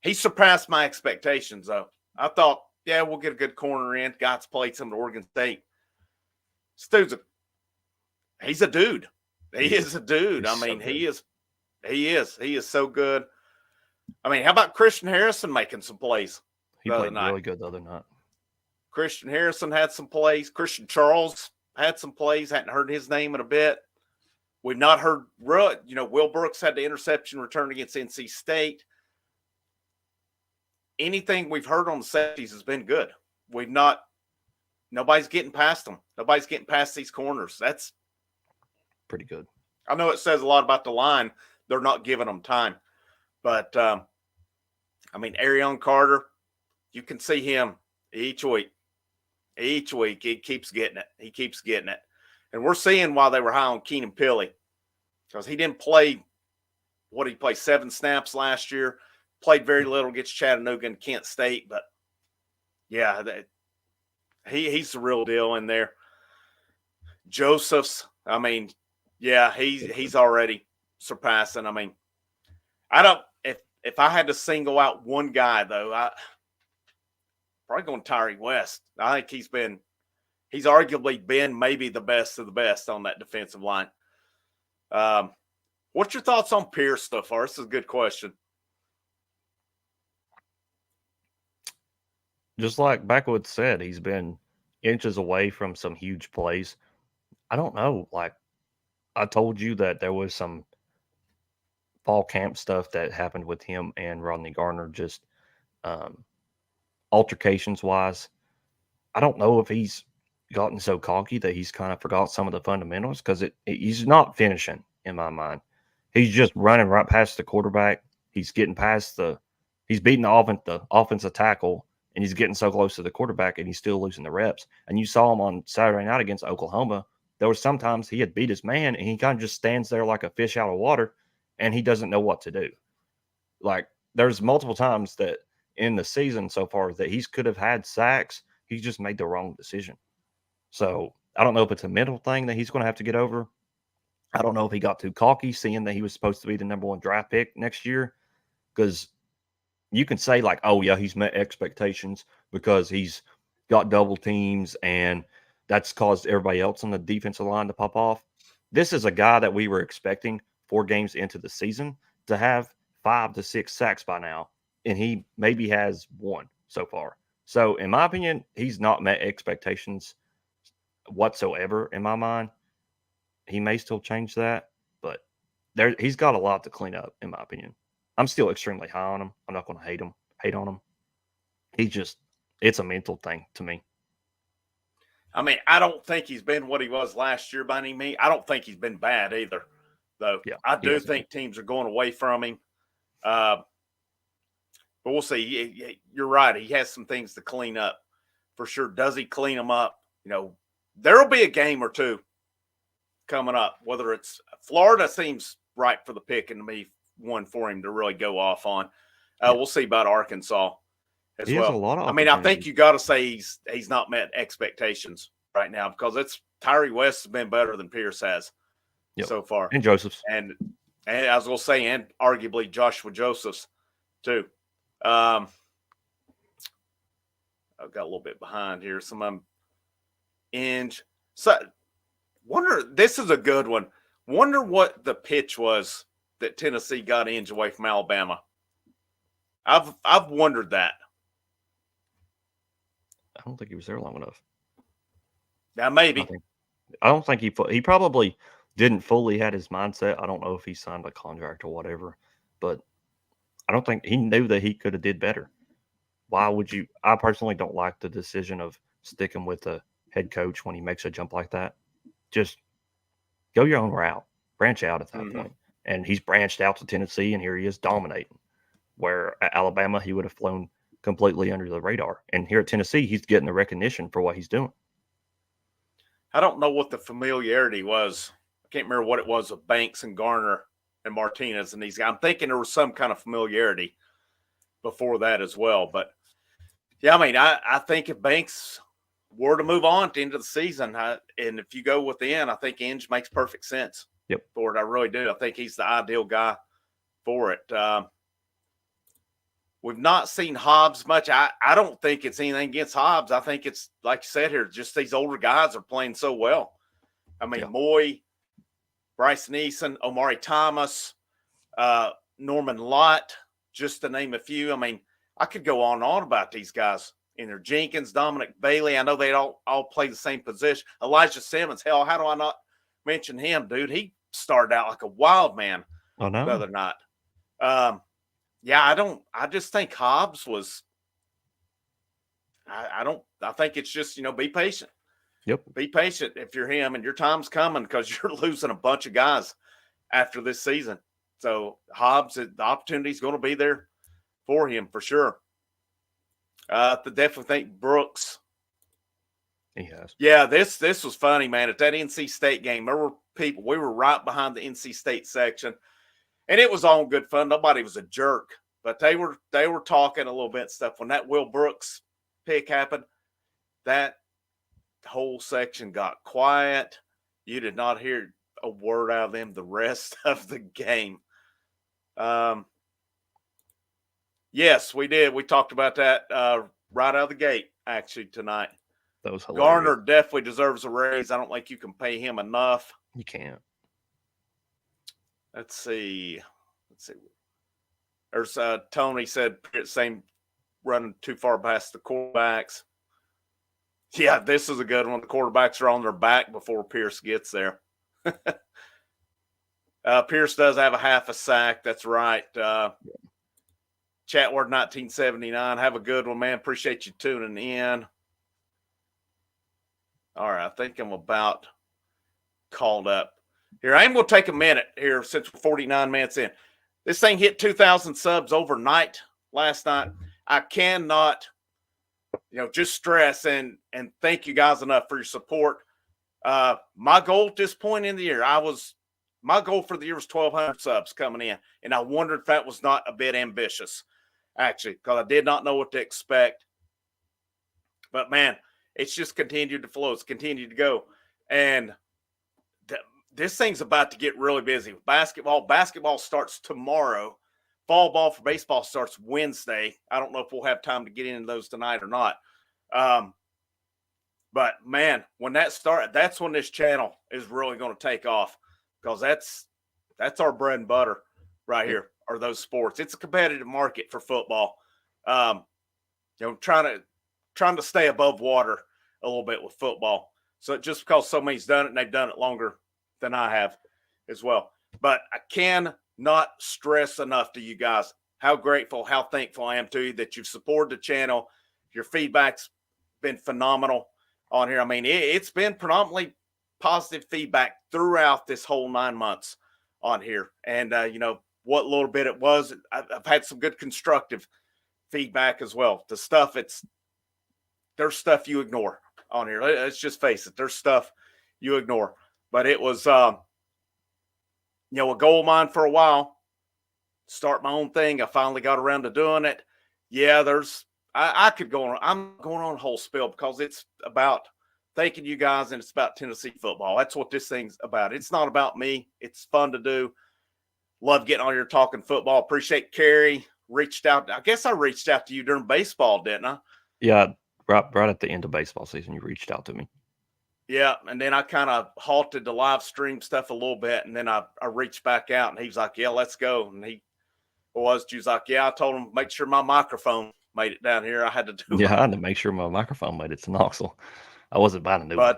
He surpassed my expectations, though. I thought, yeah, we'll get a good corner in. Got's played some at Oregon State. This dude's he's a dude. He is a dude. I mean, he is so good. I mean, how about Christian Harrison making some plays? He played really good the other night. Christian Harrison had some plays. Christian Charles had some plays. Hadn't heard his name in a bit. We've not heard, Will Brooks had the interception return against NC State. Anything we've heard on the safeties has been good. Nobody's getting past them. Nobody's getting past these corners. That's pretty good. I know it says a lot about the line. They're not giving them time. But, Arion Carter, you can see him each week. Each week, he keeps getting it. And we're seeing why they were high on Keenan Pili. Because he didn't play, he played 7 snaps last year. Played very little against Chattanooga and Kent State. But, yeah, he's the real deal in there. Joseph's, he's already surpassing. If I had to single out one guy, though, probably going Tyree West. I think he's arguably been maybe the best of the best on that defensive line. What's your thoughts on Pierce so far? This is a good question. Just like Backwoods said, he's been inches away from some huge plays. I don't know. Like, I told you that there was some fall camp stuff that happened with him and Rodney Garner, just altercations wise. I don't know if he's gotten so cocky that he's kind of forgot some of the fundamentals, because he's not finishing in my mind. He's just running right past the quarterback. He's getting past he's beating the offensive tackle, and he's getting so close to the quarterback, and he's still losing the reps. And you saw him on Saturday night against Oklahoma. There were sometimes he had beat his man, and he kind of just stands there like a fish out of water, and he doesn't know what to do. Like, there's multiple times that in the season so far that he could have had sacks. He just made the wrong decision. So I don't know if it's a mental thing that he's going to have to get over. I don't know if he got too cocky seeing that he was supposed to be the number 1 draft pick next year, because you can say like, oh yeah, he's met expectations because he's got double teams and that's caused everybody else on the defensive line to pop off. This is a guy that we were expecting 4 games into the season to have 5 to 6 sacks by now, and he maybe has 1 so far. So in my opinion, he's not met expectations whatsoever in my mind. He may still change that, but he's got a lot to clean up, in my opinion. I'm still extremely high on him. I'm not going to hate on him. It's a mental thing to me. I don't think he's been what he was last year by any means. I don't think he's been bad either, though. Yeah, I do think teams are going away from him. But we'll see. You're right. He has some things to clean up for sure. Does he clean them up? There'll be a game or two coming up, whether it's Florida seems right for the pick and to me one for him to really go off on. We'll see about Arkansas as He well. has a lot of I mean, I think opportunities. you got to say he's not met expectations right now because Tyree West has been better than Pierce has so far. And Joseph's. And I was going to say, and arguably Joshua Joseph's too. I've got a little bit behind here. Some of them Inge. So this is a good one. Wonder what the pitch was that Tennessee got Inge away from Alabama. I've wondered that. I don't think he was there long enough. Now maybe. I don't think he probably didn't fully had his mindset. I don't know if he signed a contract or whatever, but I don't think he knew that he could have did better. Why would you? I personally don't like the decision of sticking with the head coach when he makes a jump like that. Just go your own route, branch out at that point. And he's branched out to Tennessee, and here he is dominating. Where at Alabama, he would have flown completely under the radar. And here at Tennessee, he's getting the recognition for what he's doing. I don't know what the familiarity was. I can't remember what it was of Banks and Garner and Martinez and these guys. I'm thinking there was some kind of familiarity before that as well. But, yeah, I mean, I think if Banks were to move on at the end of the season, and if you go within, I think Inge makes perfect sense for it. I really do. I think he's the ideal guy for it. We've not seen Hobbs much. I don't think it's anything against Hobbs. I think it's, like you said here, just these older guys are playing so well. I mean, Moy, Bryson Eason, Omari Thomas, Norman Lott, just to name a few. I mean, I could go on and on about these guys in there. Jenkins, Dominic Bailey. I know they all play the same position. Elijah Simmons. Hell, how do I not mention him, dude? He started out like a wild man the other night. I just think Hobbs was, I think it's just, be patient. Be patient if you're him, and your time's coming because you're losing a bunch of guys after this season. So Hobbs, the opportunity is going to be there for him for sure. I definitely think Brooks. He has. Yeah, this was funny, man. At that NC State game, there were people, we were right behind the NC State section. And it was all good fun. Nobody was a jerk, but they were talking a little bit and stuff. When that Will Brooks pick happened, that whole section got quiet. You did not hear a word out of them the rest of the game. Yes, we did. We talked about that right out of the gate, actually, tonight. That was hilarious. Garner definitely deserves a raise. I don't think you can pay him enough. You can't. Let's see. There's Tony said same running too far past the quarterbacks. Yeah, this is a good one. The quarterbacks are on their back before Pierce gets there. Pierce does have a half a sack. That's right. Chatward 1979. Have a good one, man. Appreciate you tuning in. All right, I think I'm about called up. Here, I'm going to take a minute here since we're 49 minutes in. This thing hit 2,000 subs overnight last night. I cannot, just stress and thank you guys enough for your support. My goal at this point in the year, my goal for the year was 1,200 subs coming in, and I wondered if that was not a bit ambitious, actually, because I did not know what to expect. But, man, it's just continued to flow. It's continued to go. And this thing's about to get really busy. Basketball starts tomorrow. Fall ball for baseball starts Wednesday. I don't know if we'll have time to get into those tonight or not. But, man, when that starts, that's when this channel is really going to take off because that's our bread and butter right here are those sports. It's a competitive market for football. Trying to stay above water a little bit with football. So just because somebody's done it and they've done it longer than I have as well. But I cannot stress enough to you guys how grateful, how thankful I am to you that you've supported the channel. Your feedback's been phenomenal on here. I mean, it's been predominantly positive feedback throughout this whole 9 months on here. And, what little bit it was, I've had some good constructive feedback as well. There's stuff you ignore on here. Let's just face it. There's stuff you ignore. But it was, a goal of mine for a while. Start my own thing. I finally got around to doing it. Yeah, I could go on. I'm going on a whole spill because it's about thanking you guys and it's about Tennessee football. That's what this thing's about. It's not about me. It's fun to do. Love getting on here talking football. Appreciate Kerry reached out. I guess I reached out to you during baseball, didn't I? Yeah, right at the end of baseball season, you reached out to me. Yeah, and then I kind of halted the live stream stuff a little bit, and then I reached back out, and he was like, "Yeah, let's go." And he was like, "Yeah," I told him make sure my microphone made it down here. I had to do. Yeah, I had to make sure my microphone made it to Knoxville. I wasn't buying a new one.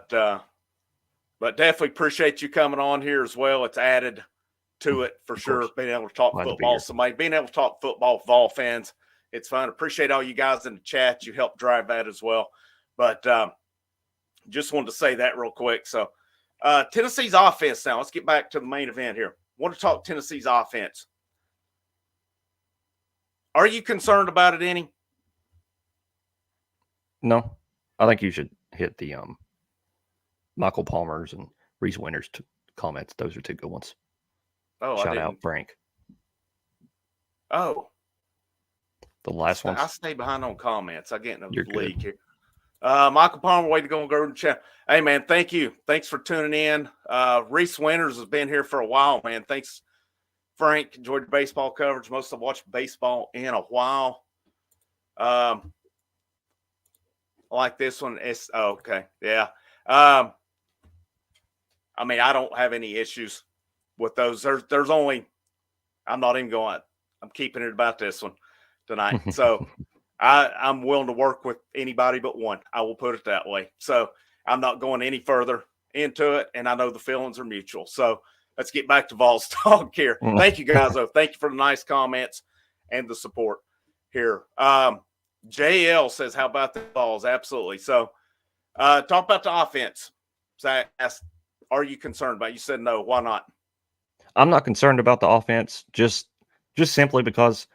But definitely appreciate you coming on here as well. It's added to it for sure. Being able to talk football, somebody being able to talk football with all fans, it's fun. Appreciate all you guys in the chat. You helped drive that as well. But just wanted to say that real quick. So Tennessee's offense now. Let's get back to the main event here. Want to talk Tennessee's offense. Are you concerned about it any? No. I think you should hit the Michael Palmer's and Reese Winters comments. Those are two good ones. Oh, shout out Frank. Oh, the last one. I stay behind on comments. I get in the league here. Michael Palmer, way to go and go to the chat. Hey man, thank you. Thanks for tuning in. Reese Winters has been here for a while, man. Thanks, Frank. Enjoyed the baseball coverage. Most have watched baseball in a while. I like this one. Okay. Yeah. I mean, I don't have any issues with those. There's only, I'm not even going, I'm keeping it about this one tonight. So I'm willing to work with anybody but one. I will put it that way. So I'm not going any further into it. And I know the feelings are mutual. So let's get back to Vols talk here. Thank you guys, though. Thank you for the nice comments and the support here. JL says, how about the Vols? Absolutely. So talk about the offense. Zach asked, are you concerned about it? You said no. Why not? I'm not concerned about the offense, just simply because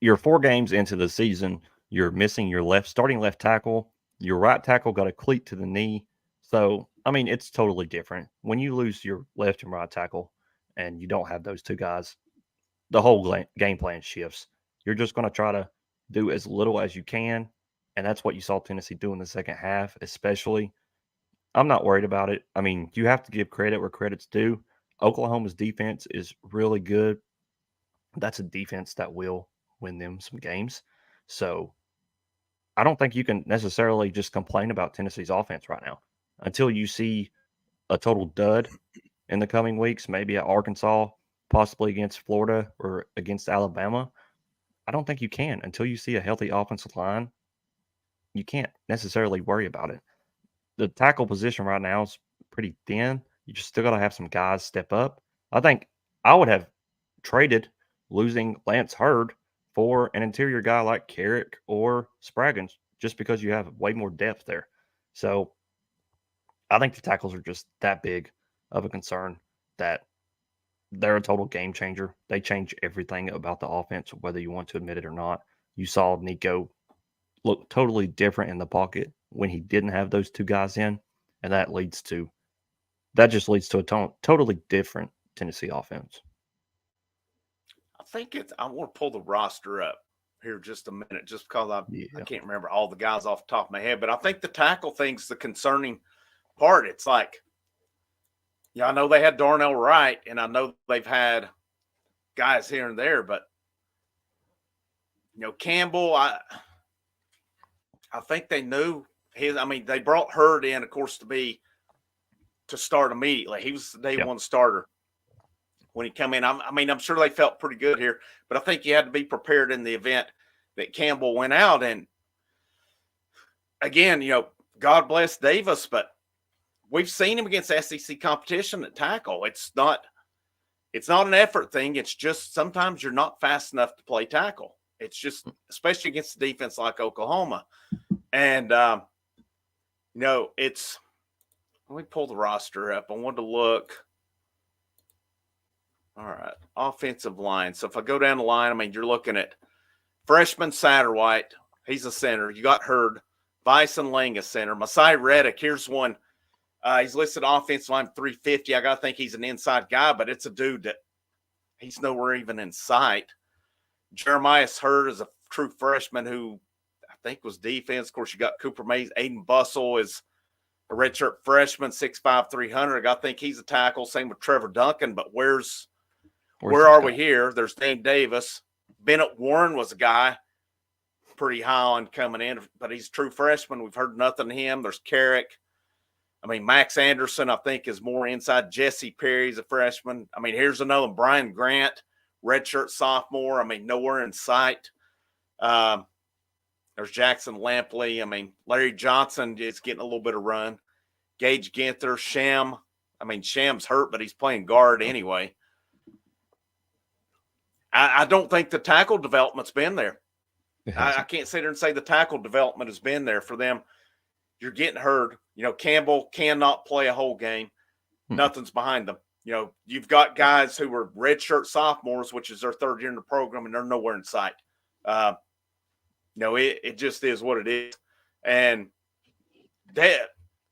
you're 4 games into the season. You're missing your starting left tackle. Your right tackle got a cleat to the knee. So, I mean, it's totally different. When you lose your left and right tackle and you don't have those two guys, the whole game plan shifts. You're just going to try to do as little as you can. And that's what you saw Tennessee do in the second half, especially. I'm not worried about it. I mean, you have to give credit where credit's due. Oklahoma's defense is really good. That's a defense that will win them some games. So I don't think you can necessarily just complain about Tennessee's offense right now until you see a total dud in the coming weeks, maybe at Arkansas, possibly against Florida or against Alabama. I don't think you can until you see a healthy offensive line. You can't necessarily worry about it. The tackle position right now is pretty thin. You just still got to have some guys step up. I think I would have traded losing Lance Hurd for an interior guy like Carrick or Spraggins just because you have way more depth there. So I think the tackles are just that big of a concern that they're a total game changer. They change everything about the offense, whether you want to admit it or not. You saw Nico look totally different in the pocket when he didn't have those two guys in, and that just leads to a totally different Tennessee offense. I want to pull the roster up here just a minute, just because I can't remember all the guys off the top of my head, but I think the tackle thing's the concerning part. It's like, I know they had Darnell Wright, and I know they've had guys here and there, but Campbell, I think they knew they brought Hurd in, of course, to start immediately. He was the day one starter when he come in. I'm sure they felt pretty good here, but I think you had to be prepared in the event that Campbell went out. And again, God bless Davis, but we've seen him against SEC competition at tackle. It's not an effort thing. It's just sometimes you're not fast enough to play tackle. It's just, especially against a defense like Oklahoma. And, let me pull the roster up. I wanted to look. All right. Offensive line. So if I go down the line, you're looking at Freshman Satterwhite, he's a center. You got Hurd. Bison Lang a center. Masai Reddick, here's one. He's listed offensive line 350. I got to think he's an inside guy, but it's a dude that he's nowhere even in sight. Jeremiah Hurd is a true freshman who I think was defense. Of course, you got Cooper Mays. Aiden Bussell is a redshirt freshman, 6'5", 300. I think he's a tackle. Same with Trevor Duncan. But where are we here? There's Dane Davis. Bennett Warren was a guy pretty high on coming in, but he's a true freshman. We've heard nothing of him. There's Carrick. I mean, Max Anderson, I think, is more inside. Jesse Perry's a freshman. I mean, here's another one. Brian Grant, redshirt sophomore. I mean, nowhere in sight. There's Jackson Lampley. I mean, Larry Johnson is getting a little bit of run. Gage Ginther, Sham. I mean, Sham's hurt, but he's playing guard anyway. I don't think the tackle development's been there. I can't sit there and say the tackle development has been there for them. You're getting hurt. You know, Campbell cannot play a whole game. Nothing's behind them. You know, you've got guys who were redshirt sophomores, which is their third year in the program, and they're nowhere in sight. You know, it just is what it is. And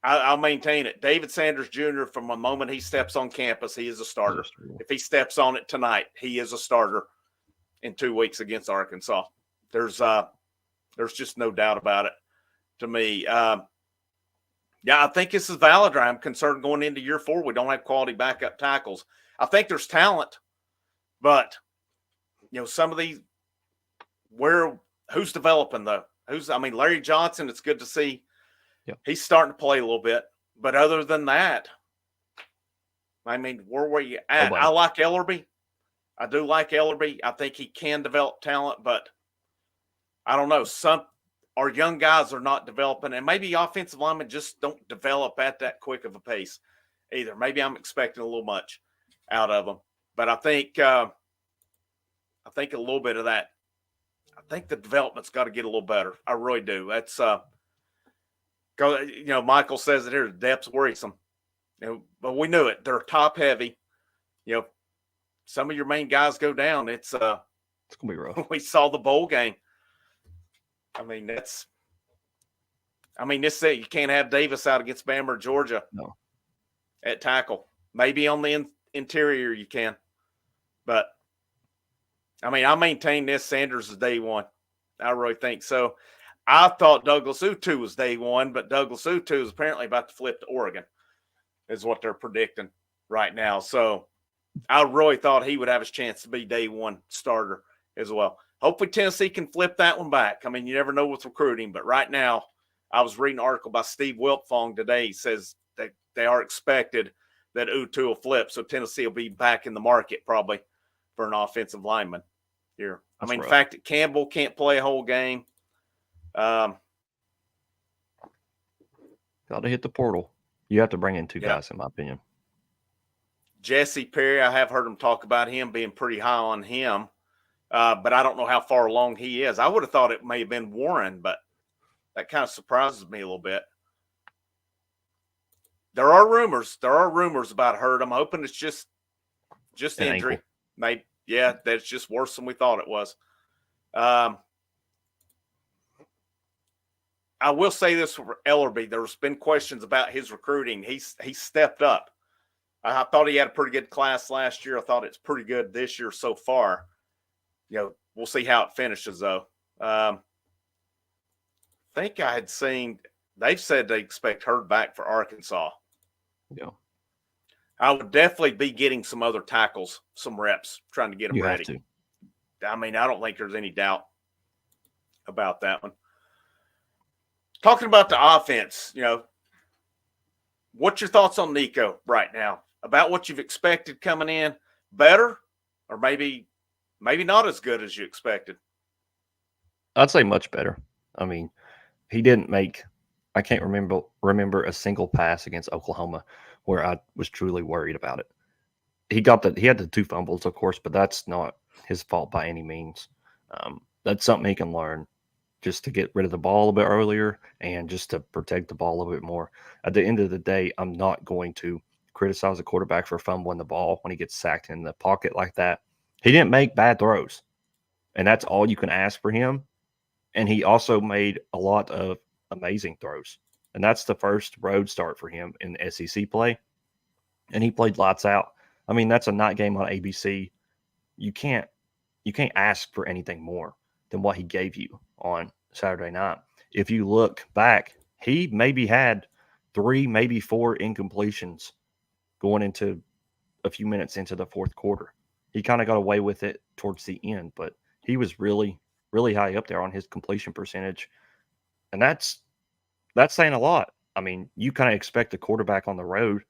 I'll maintain it. David Sanders Jr., from the moment he steps on campus, he is a starter. If he steps on it tonight, he is a starter in 2 weeks against Arkansas. There's just no doubt about it to me. Yeah, I think this is valid. I'm concerned going into year 4. We don't have quality backup tackles. I think there's talent, but you know, some of these who's developing though? Larry Johnson, it's good to see. Yep. He's starting to play a little bit. But other than that, I mean, where were you at? I like Ellerby. I do like Ellerby. I think he can develop talent, but I don't know. Our young guys are not developing, and maybe offensive linemen just don't develop at that quick of a pace either. Maybe I'm expecting a little much out of them. But I think a little bit of that. I think the development's got to get a little better. I really do. That's you know, Michael says it here, the depth's worrisome. You know, but we knew it. They're top heavy. You know, some of your main guys go down. It's gonna be rough. We saw the bowl game. I mean, this you can't have Davis out against Bama or Georgia. No. At tackle. Maybe on the interior you can. But I mean, I maintain this. Sanders is day one. I really think so. I thought Douglas Utu was day one, but Douglas Utu is apparently about to flip to Oregon, is what they're predicting right now. So I really thought he would have his chance to be day one starter as well. Hopefully Tennessee can flip that one back. I mean, you never know with recruiting, but right now I was reading an article by Steve Wiltfong today. He says that they are expected that Utu will flip, so Tennessee will be back in the market probably for an offensive lineman here. That's in rough. fact, Campbell can't play a whole game. Got to hit the portal. You have to bring in two guys, in my opinion. Jesse Perry, I have heard him talk about him being pretty high on him, but I don't know how far along he is. I would have thought it may have been Warren, but that kind of surprises me a little bit. There are rumors about Hurd. I'm hoping it's just injury. Maybe, that's just worse than we thought it was. I will say this for Ellerby. There's been questions about his recruiting. He's stepped up. I thought he had a pretty good class last year. I thought it's pretty good this year so far. You know, we'll see how it finishes, though. I think I had seen they've said they expect Hurd back for Arkansas. Yeah. I would definitely be getting some other tackles, some reps, trying to get them ready. Have to. I mean, I don't think there's any doubt about that one. Talking about the offense, you know, what's your thoughts on Nico right now? About what you've expected coming in? Better, or maybe not as good as you expected? I'd say much better. I mean, he didn't make – I can't remember a single pass against Oklahoma where I was truly worried about it. He had the 2 fumbles, of course, but that's not his fault by any means. That's something he can learn, just to get rid of the ball a little bit earlier and just to protect the ball a little bit more. At the end of the day, I'm not going to criticize a quarterback for fumbling the ball when he gets sacked in the pocket like that. He didn't make bad throws. and that's all you can ask for him. And he also made a lot of amazing throws, and that's the first road start for him in the SEC play, and he played lights out. I mean, that's a night game on ABC. You can't ask for anything more than what he gave you on Saturday night. If you look back, he maybe had 3, maybe 4 incompletions going into a few minutes into the fourth quarter. He kind of got away with it towards the end, but he was really, really high up there on his completion percentage. And that's saying a lot. I mean, you kind of expect a quarterback on the road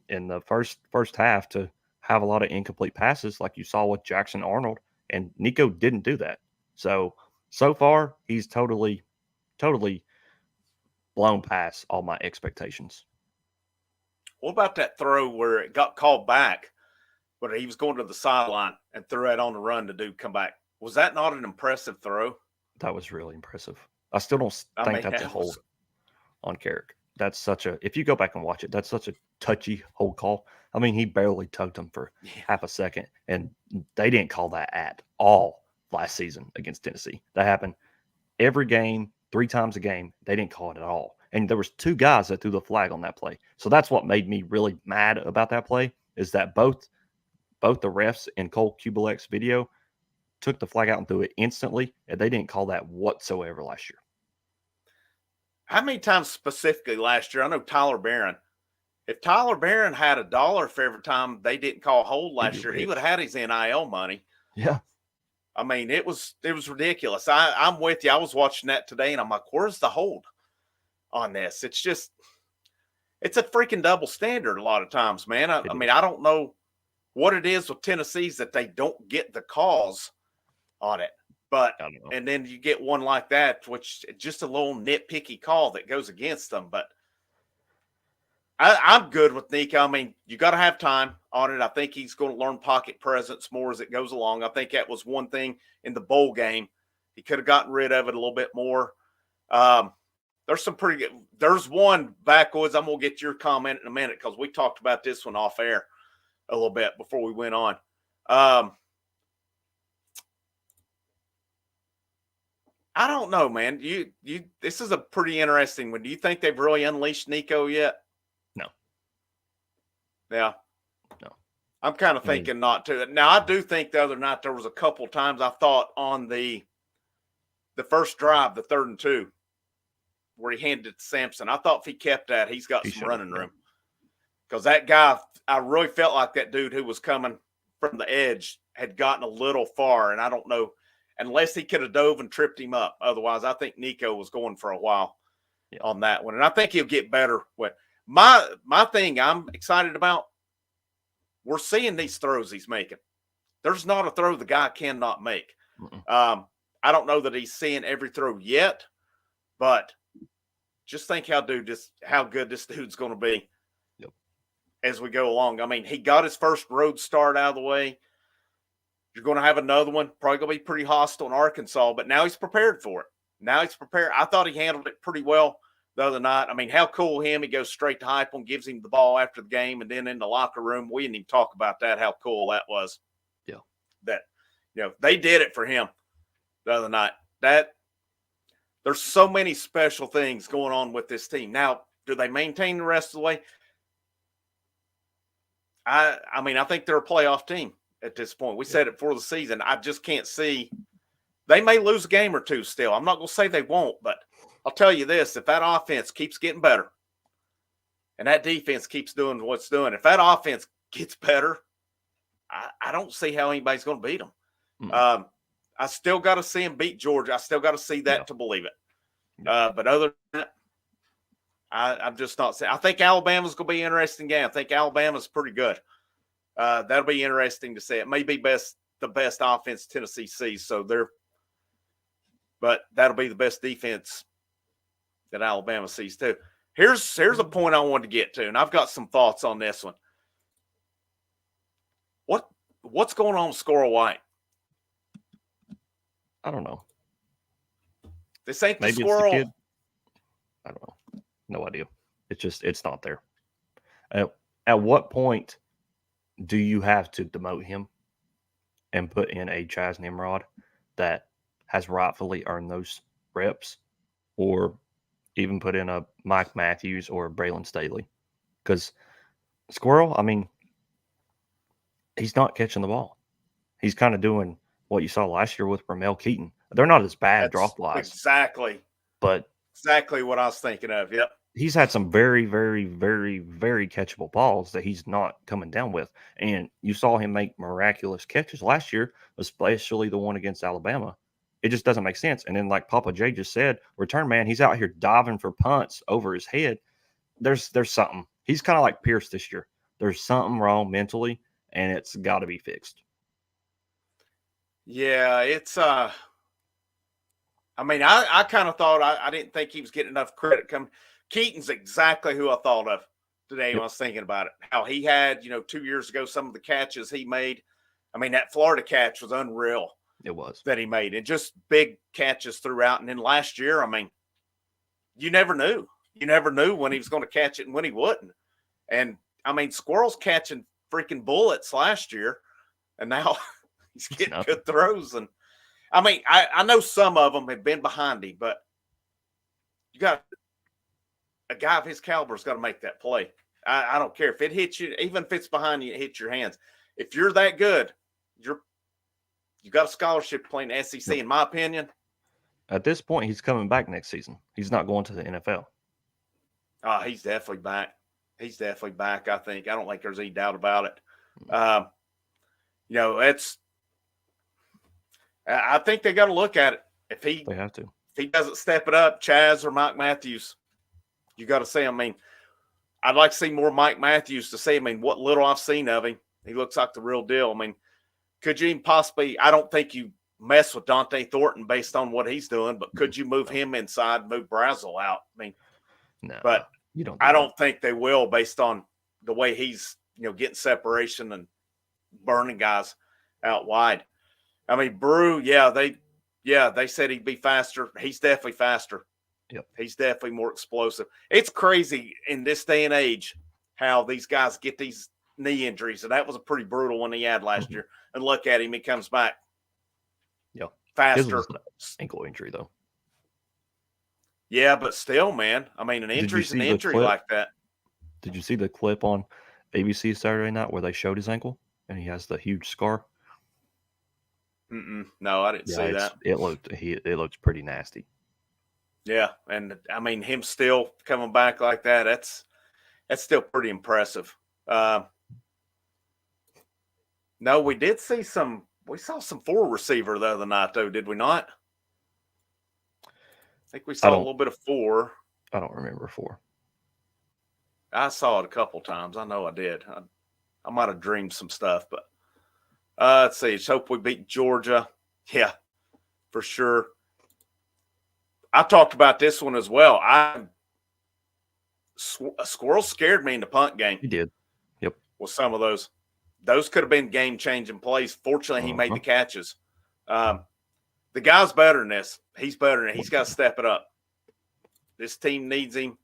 in the first half to have a lot of incomplete passes like you saw with Jackson Arnold, and Nico didn't do that. So far, he's totally blown past all my expectations. What about that throw where it got called back, but he was going to the sideline and threw it on the run to do come back? Was that not an impressive throw? That was really impressive. I still don't think that's a hold on Carrick. That's such a, if you go back and watch it, that's such a touchy hold call. I mean, he barely tugged him for half a second, and they didn't call that at all last season against Tennessee. That happened every game, 3 times a game. They didn't call it at all. And there was 2 guys that threw the flag on that play. So that's what made me really mad about that play, is that both the refs in Cole Kubelik's video took the flag out and threw it instantly, and they didn't call that whatsoever last year. How many times specifically last year? I know Tyler Barron. If Tyler Barron had $1 for every time they didn't call hold last year, he would have had his NIL money. Yeah. I mean, it was ridiculous. I'm with you. I was watching that today, and I'm like, where's the hold on this? It's a freaking double standard a lot of times, man. I mean, I don't know what it is with Tennessee's that they don't get the calls on it. But and then you get one like that, which just a little nitpicky call that goes against them. But I'm good with Nico. I mean, you got to have time on it. I think he's going to learn pocket presence more as it goes along. I think that was one thing in the bowl game. He could have gotten rid of it a little bit more. There's some pretty good. There's one backwoods. I'm going to get your comment in a minute because we talked about this one off air a little bit before we went on. I don't know, man. This is a pretty interesting one. Do you think they've really unleashed Nico yet? No. Yeah. No. I'm kind of thinking not to. Now, I do think the other night there was a couple times I thought on the first drive, the 3rd and 2, where he handed it to Sampson. I thought if he kept that, he's got some running room. Because that guy, I really felt like that dude who was coming from the edge had gotten a little far, and I don't know, unless he could have dove and tripped him up. Otherwise, I think Nico was going for a while on that one. And I think he'll get better. My thing I'm excited about, we're seeing these throws he's making. There's not a throw the guy cannot make. I don't know that he's seeing every throw yet, but just think how good this dude's going to be as we go along. I mean, he got his first road start out of the way. You're going to have another one, probably going to be pretty hostile in Arkansas, but now he's prepared for it. Now he's prepared. I thought he handled it pretty well the other night. I mean, how cool him. He goes straight to Heupel, gives him the ball after the game, and then in the locker room, we didn't even talk about that, how cool that was. Yeah. That, they did it for him the other night. There's so many special things going on with this team. Now, do they maintain the rest of the way? I mean, I think they're a playoff team at this point. We said it before the season. I just can't see. They may lose a game or two still. I'm not going to say they won't, but I'll tell you this. If that offense keeps getting better and that defense keeps doing what it's doing, if that offense gets better, I don't see how anybody's going to beat them. I still got to see them beat Georgia. I still got to see that to believe it. But other than that, I'm just not saying. I think Alabama's going to be an interesting game. I think Alabama's pretty good. That'll be interesting to see. It may be the best offense Tennessee sees. But that'll be the best defense that Alabama sees too. Here's a point I wanted to get to, and I've got some thoughts on this one. What's going on with Squirrel White? I don't know. This ain't Maybe the squirrel. It's the kid. I don't know. No idea. It's not there. At what point do you have to demote him and put in a Chaz Nimrod? that has rightfully earned those reps, or even put in a Mike Matthews or a Braylon Staley. Because Squirrel, I mean, he's not catching the ball. He's kind of doing what you saw last year with Ramel Keaton. They're not as bad That's drop-wise. Exactly what I was thinking of. Yep. He's had some very, very, very, very catchable balls that he's not coming down with. And you saw him make miraculous catches last year, especially the one against Alabama. It just doesn't make sense. And then, like Papa J just said, return man, he's out here diving for punts over his head. There's something. He's kind of like Pierce this year. There's something wrong mentally, and it's got to be fixed. Yeah, it's I mean, I kind of thought I didn't think he was getting enough credit. Keaton's exactly who I thought of today when I was thinking about it. How he had, 2 years ago, some of the catches he made. I mean, that Florida catch was unreal. It was. That he made, and just big catches throughout. And then last year, I mean, you never knew. You never knew when he was going to catch it and when he wouldn't. And I mean, Squirrel's catching freaking bullets last year, and now he's getting good throws. And I mean, I know some of them have been behind him, but you got a guy of his caliber's got to make that play. I don't care if it hits you, even if it's behind you, it hits your hands. If you're that good, you got a scholarship playing the SEC, in my opinion. At this point, he's coming back next season. He's not going to the NFL. Oh, he's definitely back. He's definitely back, I think. I don't think there's any doubt about it. I think they got to look at it. They have to. If he doesn't step it up, Chaz or Mike Matthews, you got to say, I mean, I'd like to see more Mike Matthews to say, I mean, what little I've seen of him, he looks like the real deal. I mean, could you even possibly, I don't think you mess with Dante Thornton based on what he's doing, but could you move him inside, move Brazel out? I mean, no, but you don't. I don't think they will based on the way he's, getting separation and burning guys out wide. I mean, Brew, they said he'd be faster. He's definitely faster. Yep. He's definitely more explosive. It's crazy in this day and age how these guys get these knee injuries, and that was a pretty brutal one he had last year. And look at him, he comes back. Yeah, faster. His was an ankle injury though. Yeah, but still, man. I mean, an injury's an injury like that. Did you see the clip on ABC Saturday night where they showed his ankle and he has the huge scar? No, I didn't see that. It looked pretty nasty. Yeah, and I mean, him still coming back like that, that's still pretty impressive. No, we saw some four receiver the other night, though, did we not? I think we saw a little bit of four. I don't remember four. I saw it a couple times. I know I did. I might have dreamed some stuff, but let's see. Let's hope we beat Georgia. Yeah, for sure. I talked about this one as well. Squirrel scared me in the punt game. He did. Yep. With some of those. Those could have been game-changing plays. Fortunately, he made the catches. The guy's better than this. He's better than He's got to step it up. This team needs him.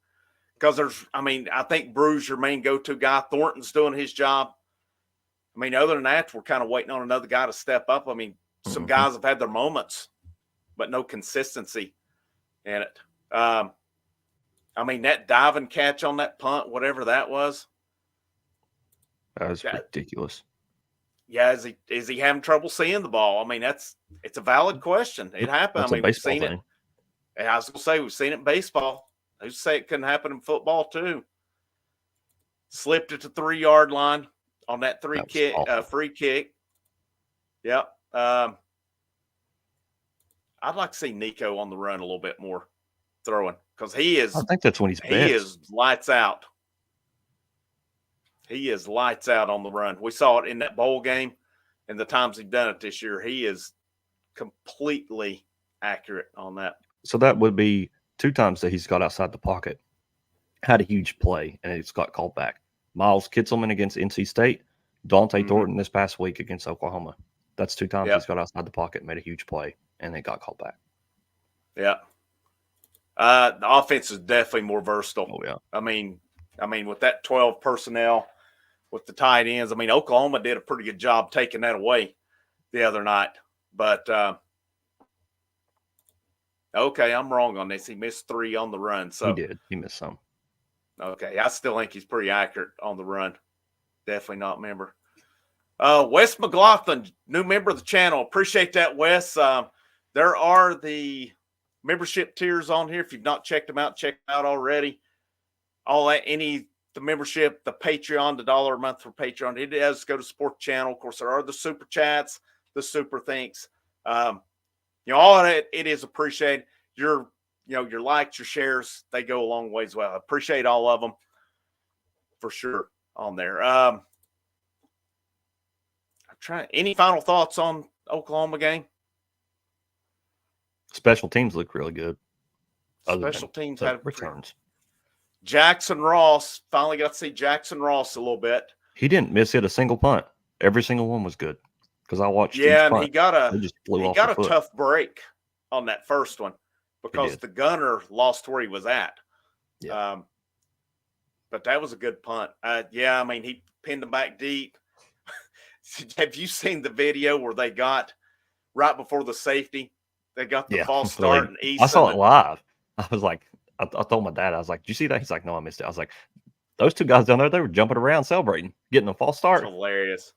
Because I think Brew's your main go-to guy. Thornton's doing his job. I mean, other than that, we're kind of waiting on another guy to step up. I mean, some guys have had their moments, but no consistency in it. I mean, that diving catch on that punt, whatever that was. That was ridiculous. Yeah, is he having trouble seeing the ball? I mean, it's a valid question. It happened. That's I mean, we've seen it. I was gonna say we've seen it in baseball. Who's say it couldn't happen in football too? Slipped at the 3-yard line on that free kick. Yep. I'd like to see Nico on the run a little bit more throwing because he is. I think that's when he's best. He is lights out. He is lights out on the run. We saw it in that bowl game and the times he's done it this year. He is completely accurate on that. So that would be 2 times that he's got outside the pocket. Had a huge play, and it's got called back. Miles Kitselman against NC State. Dante Thornton this past week against Oklahoma. That's 2 times he's got outside the pocket, made a huge play, and it got called back. Yeah. The offense is definitely more versatile. Oh, yeah. I mean, with that 12 personnel, with the tight ends, I mean, Oklahoma did a pretty good job taking that away the other night. But, Okay, I'm wrong on this. He missed 3 on the run. So He did. He missed some. okay, I still think he's pretty accurate on the run. Definitely not member. Wes McLaughlin, new member of the channel. Appreciate that, Wes. There are the membership tiers on here. If you've not checked them out, check them out already. All that, the membership, the Patreon, the $1 a month for Patreon, it does go to support the channel. Of course, there are the super chats, the super thanks. All of it is appreciated. Your likes, your shares, they go a long ways. Well, I appreciate all of them for sure on there. Any final thoughts on Oklahoma game? Special teams look really good. Special teams had returns. Jackson Ross, finally got to see Jackson Ross a little bit. He didn't miss hit a single punt. Every single one was good because I watched. Yeah, and he got a foot. tough break on that first one because the gunner lost where he was at. Yeah. But that was a good punt. Yeah, I mean, he pinned him back deep. Have you seen the video where they got right before the safety? They got the false start and Eason. I saw it live. I was like, I told my dad, I was like, "Did you see that?" He's like, "No, I missed it." I was like, "Those two guys down there, they were jumping around, celebrating, getting a false start." Hilarious.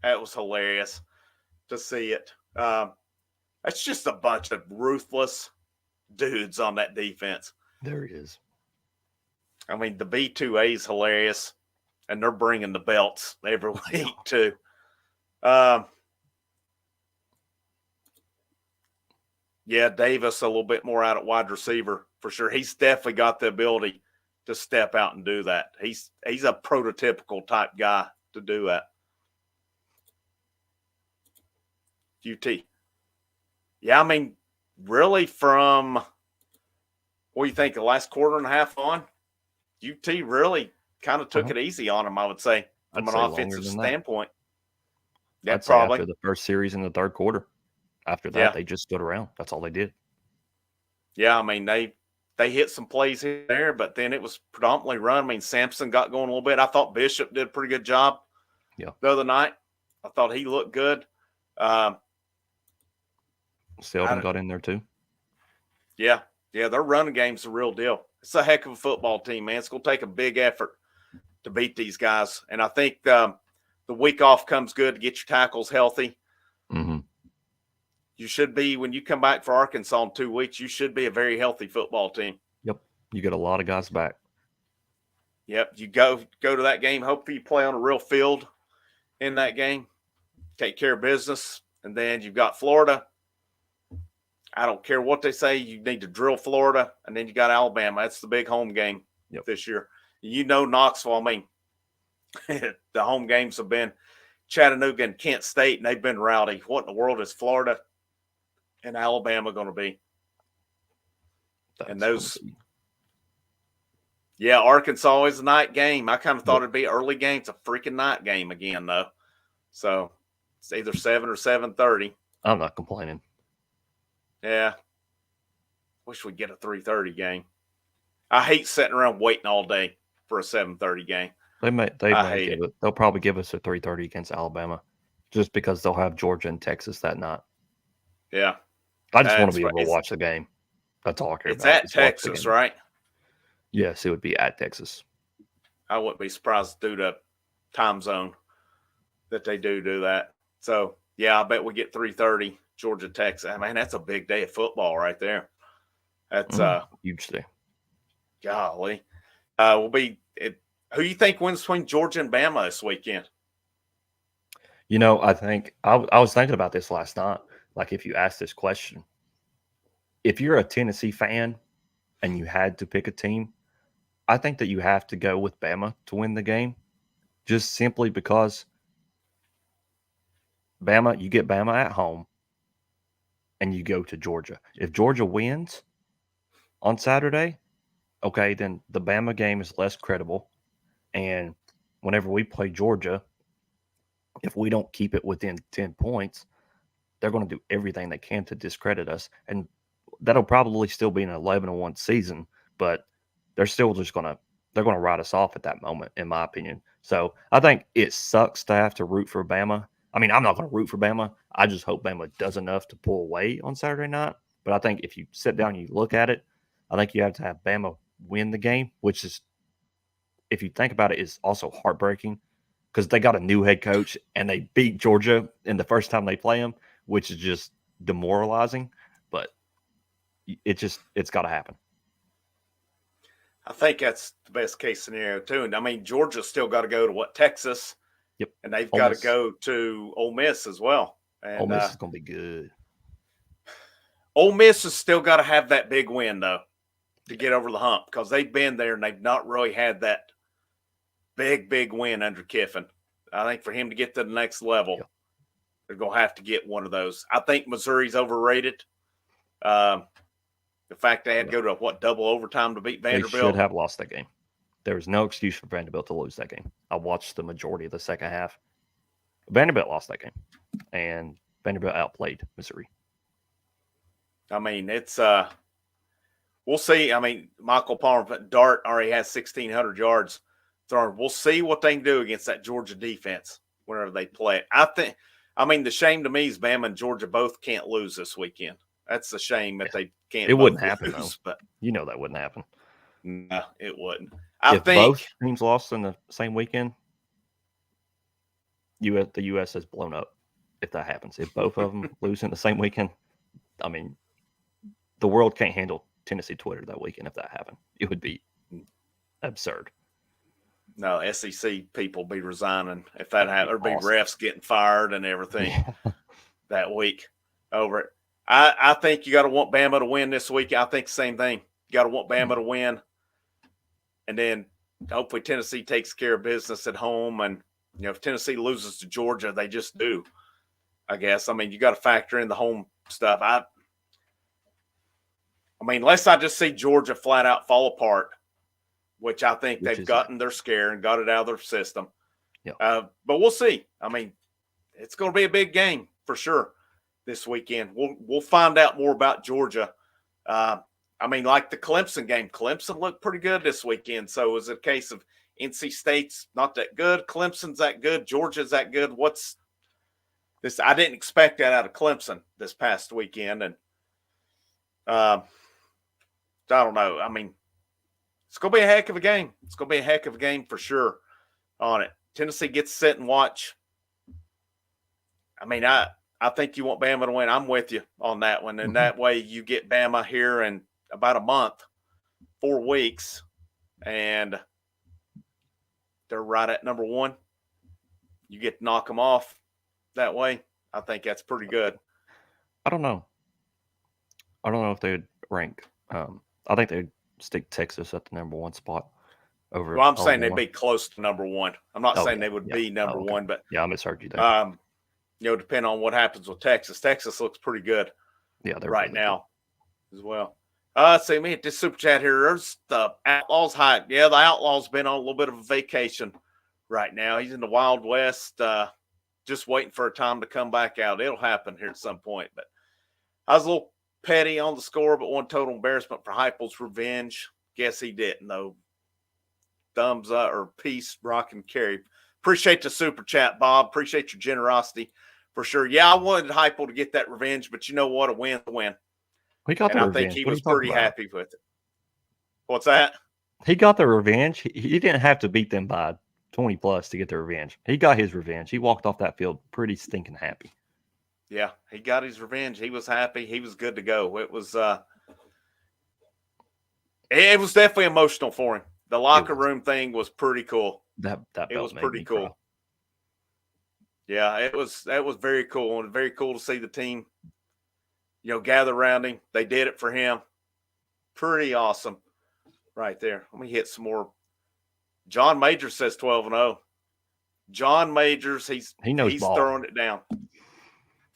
That was hilarious to see it. That's just a bunch of ruthless dudes on that defense. There he is. I mean, the B2A is hilarious, and they're bringing the belts every week too. Yeah, Davis a little bit more out at wide receiver for sure. He's definitely got the ability to step out and do that. He's a prototypical type guy to do that. UT. Yeah, I mean, really from what do you think, the last quarter and a half on? UT really kind of took it easy on him, I would say, from an offensive standpoint. Yeah, probably after the first series in the third quarter. After that, they just stood around. That's all they did. Yeah, I mean, they hit some plays here and there, but then it was predominantly run. I mean, Sampson got going a little bit. I thought Bishop did a pretty good job the other night. I thought he looked good. Selden got in there too. Yeah, their running game's the real deal. It's a heck of a football team, man. It's going to take a big effort to beat these guys. And I think the week off comes good to get your tackles healthy. Mm-hmm. You should be, when you come back for Arkansas in 2 weeks, you should be a very healthy football team. Yep. You get a lot of guys back. Yep. You go to that game. Hopefully you play on a real field in that game. Take care of business. And then you've got Florida. I don't care what they say. You need to drill Florida. And then you got Alabama. That's the big home game this year. Knoxville, I mean, the home games have been Chattanooga and Kent State, and they've been rowdy. What in the world is Florida and Alabama going to be? Arkansas is a night game. I kind of thought it'd be an early game. It's a freaking night game again, though. So it's either 7 or 7:30. I'm not complaining. Yeah. Wish we'd get a 3:30 game. I hate sitting around waiting all day for a 7:30 game. They'll probably give us a 3:30 against Alabama just because they'll have Georgia and Texas that night. Yeah. I just want to be able to watch the game. That's all I care about. It's at Texas, right? Yes, it would be at Texas. I wouldn't be surprised due to time zone that they do that. So, yeah, I bet we get 3:30 Georgia, Texas. I mean, that's a big day of football right there. That's huge day. Golly. Who do you think wins between Georgia and Bama this weekend? I think I was thinking about this last night. Like, if you ask this question, if you're a Tennessee fan and you had to pick a team, I think that you have to go with Bama to win the game, just simply because you get Bama at home and you go to Georgia. If Georgia wins on Saturday, okay, then the Bama game is less credible. And whenever we play Georgia, if we don't keep it within 10 points, they're going to do everything they can to discredit us. And that'll probably still be an 11-1 season, but they're still just going to write us off at that moment, in my opinion. So I think it sucks to have to root for Bama. I mean, I'm not going to root for Bama. I just hope Bama does enough to pull away on Saturday night. But I think if you sit down and you look at it, I think you have to have Bama win the game, which is, if you think about it, is also heartbreaking because they got a new head coach and they beat Georgia in the first time they play them, which is just demoralizing. But it's got to happen. I think that's the best case scenario too. And I mean, Georgia's still got to go to Texas. Yep. And they've Ole got Miss. to go to Ole Miss as well. And Ole Miss is going to be good. Ole Miss has still got to have that big win though to get over the hump because they've been there and they've not really had that big win under Kiffin. I think for him to get to the next level, they're going to have to get one of those. I think Missouri's overrated. The fact they had to go to double overtime to beat Vanderbilt. They should have lost that game. There was no excuse for Vanderbilt to lose that game. I watched the majority of the second half. Vanderbilt lost that game, and Vanderbilt outplayed Missouri. I mean, it's we'll see. I mean, Michael Palmer, Dart already has 1,600 yards thrown. We'll see what they can do against that Georgia defense whenever they play it. I mean, the shame to me is Bama and Georgia both can't lose this weekend. That's a shame that they can't. It wouldn't happen, lose, though. But you know that wouldn't happen. No, it wouldn't. If both teams lost in the same weekend, the U.S. has blown up. If that happens, if both of them lose in the same weekend, I mean, the world can't handle Tennessee Twitter that weekend if that happened. It would be absurd. No, SEC people be resigning if that happened. There'd be refs getting fired and everything that week over it. I think you got to want Bama to win this week. I think the same thing. You got to want Bama to win. And then hopefully Tennessee takes care of business at home. And, if Tennessee loses to Georgia, they just do, I guess. I mean, you got to factor in the home stuff. I mean, unless I just see Georgia flat out fall apart, which I think they've gotten their scare and got it out of their system. Yeah. But we'll see. I mean, it's going to be a big game for sure this weekend. We'll find out more about Georgia. I mean, like the Clemson game. Clemson looked pretty good this weekend. So is it a case of NC State's not that good? Clemson's that good? Georgia's that good? What's this? I didn't expect that out of Clemson this past weekend. And I don't know. I mean, it's going to be a heck of a game. It's going to be a heck of a game for sure on it. Tennessee gets to sit and watch. I mean, I think you want Bama to win. I'm with you on that one. And that way you get Bama here in about a month, 4 weeks, and they're right at number 1. You get to knock them off that way. I think that's pretty good. I don't know if they would rank. I think they'd stick Texas at the number 1 spot over. Well, I'm saying they'd be close to number 1. I'm not saying they would be number 1, but I misheard you there. Depending on what happens with Texas. Texas looks pretty good. Yeah, they're right really now as well. Let's see, me at this super chat here. There's the Outlaws hype. Yeah, the Outlaws been on a little bit of a vacation right now. He's in the Wild West, just waiting for a time to come back out. It'll happen here at some point. But I was a little petty on the score, but one total embarrassment for Heupel's revenge. Guess he didn't, though. Thumbs up or peace, Rock and Carry. Appreciate the super chat, Bob. Appreciate your generosity for sure. Yeah, I wanted Heupel to get that revenge, but you know what? A win's a win. He got the revenge. I think he was pretty happy with it. What's that? He got the revenge. He didn't have to beat them by 20 plus to get the revenge. He got his revenge. He walked off that field pretty stinking happy. Yeah, he got his revenge. He was happy. He was good to go. It was definitely emotional for him. The locker room thing was pretty cool. That it was pretty cool. Cry. Yeah, that was very cool, and very cool to see the team, gather around him. They did it for him. Pretty awesome, right there. Let me hit some more. John Majors says 12-0. John Majors, he's throwing it down.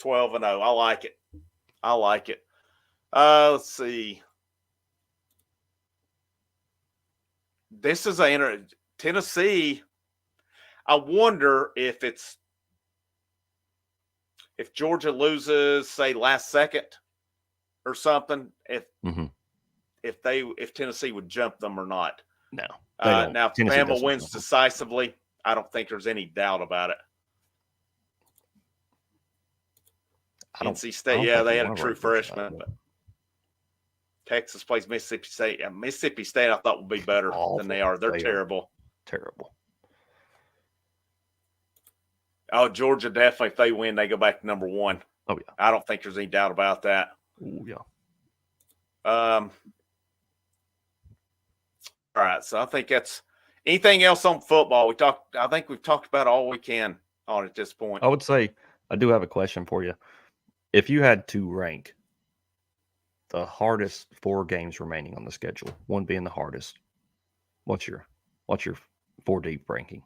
12-0. I like it. I like it. Let's see. This is Tennessee. I wonder if Georgia loses, say, last second or something, if Tennessee would jump them or not. No. Now, if Bama wins decisively, I don't think there's any doubt about it. NC State, they had a true freshman. But Texas plays Mississippi State. Mississippi State, I thought, would be better than they are. They're terrible. Terrible. Oh, Georgia definitely, if they win, they go back to number 1. Oh, yeah. I don't think there's any doubt about that. Oh, yeah. All right, so I think that's anything else on football. I think we've talked about all we can on at this point. I would say I do have a question for you. If you had to rank the hardest 4 games remaining on the schedule, one being the hardest, what's your 4 deep ranking?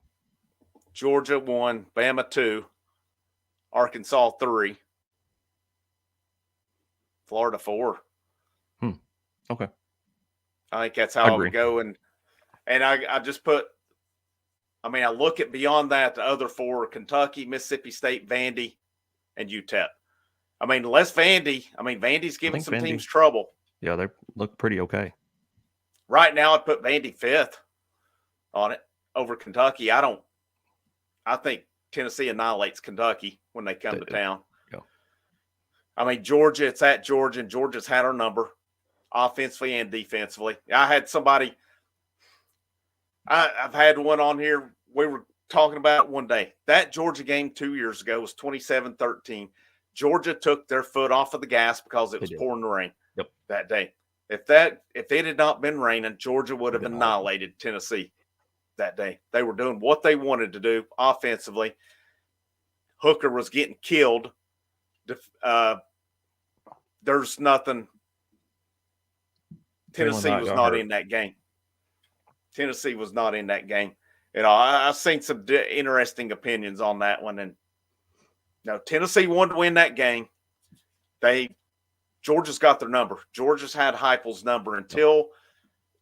Georgia 1, Bama 2, Arkansas 3, Florida 4. Okay. I think that's how I would go. And I just put, I look at beyond that, the other 4, Kentucky, Mississippi State, Vandy, and UTEP. Unless Vandy's giving some teams trouble. Yeah, they look pretty okay. Right now, I'd put Vandy 5th on it over Kentucky. I think Tennessee annihilates Kentucky when they come to town. Yeah. Georgia, it's at Georgia, and Georgia's had our number offensively and defensively. I had somebody, I've had one on here. We were talking about it one day. That Georgia game 2 years ago was 27-13. Georgia took their foot off of the gas because it was pouring the rain that day. If it had not been raining, Georgia would have annihilated Tennessee that day. They were doing what they wanted to do offensively. Hooker was getting killed. There's nothing. Tennessee was not in that game. Tennessee was not in that game at all. I've seen some interesting opinions on that one, and no, Tennessee wanted to win that game. Georgia's got their number. Georgia's had Heupel's number until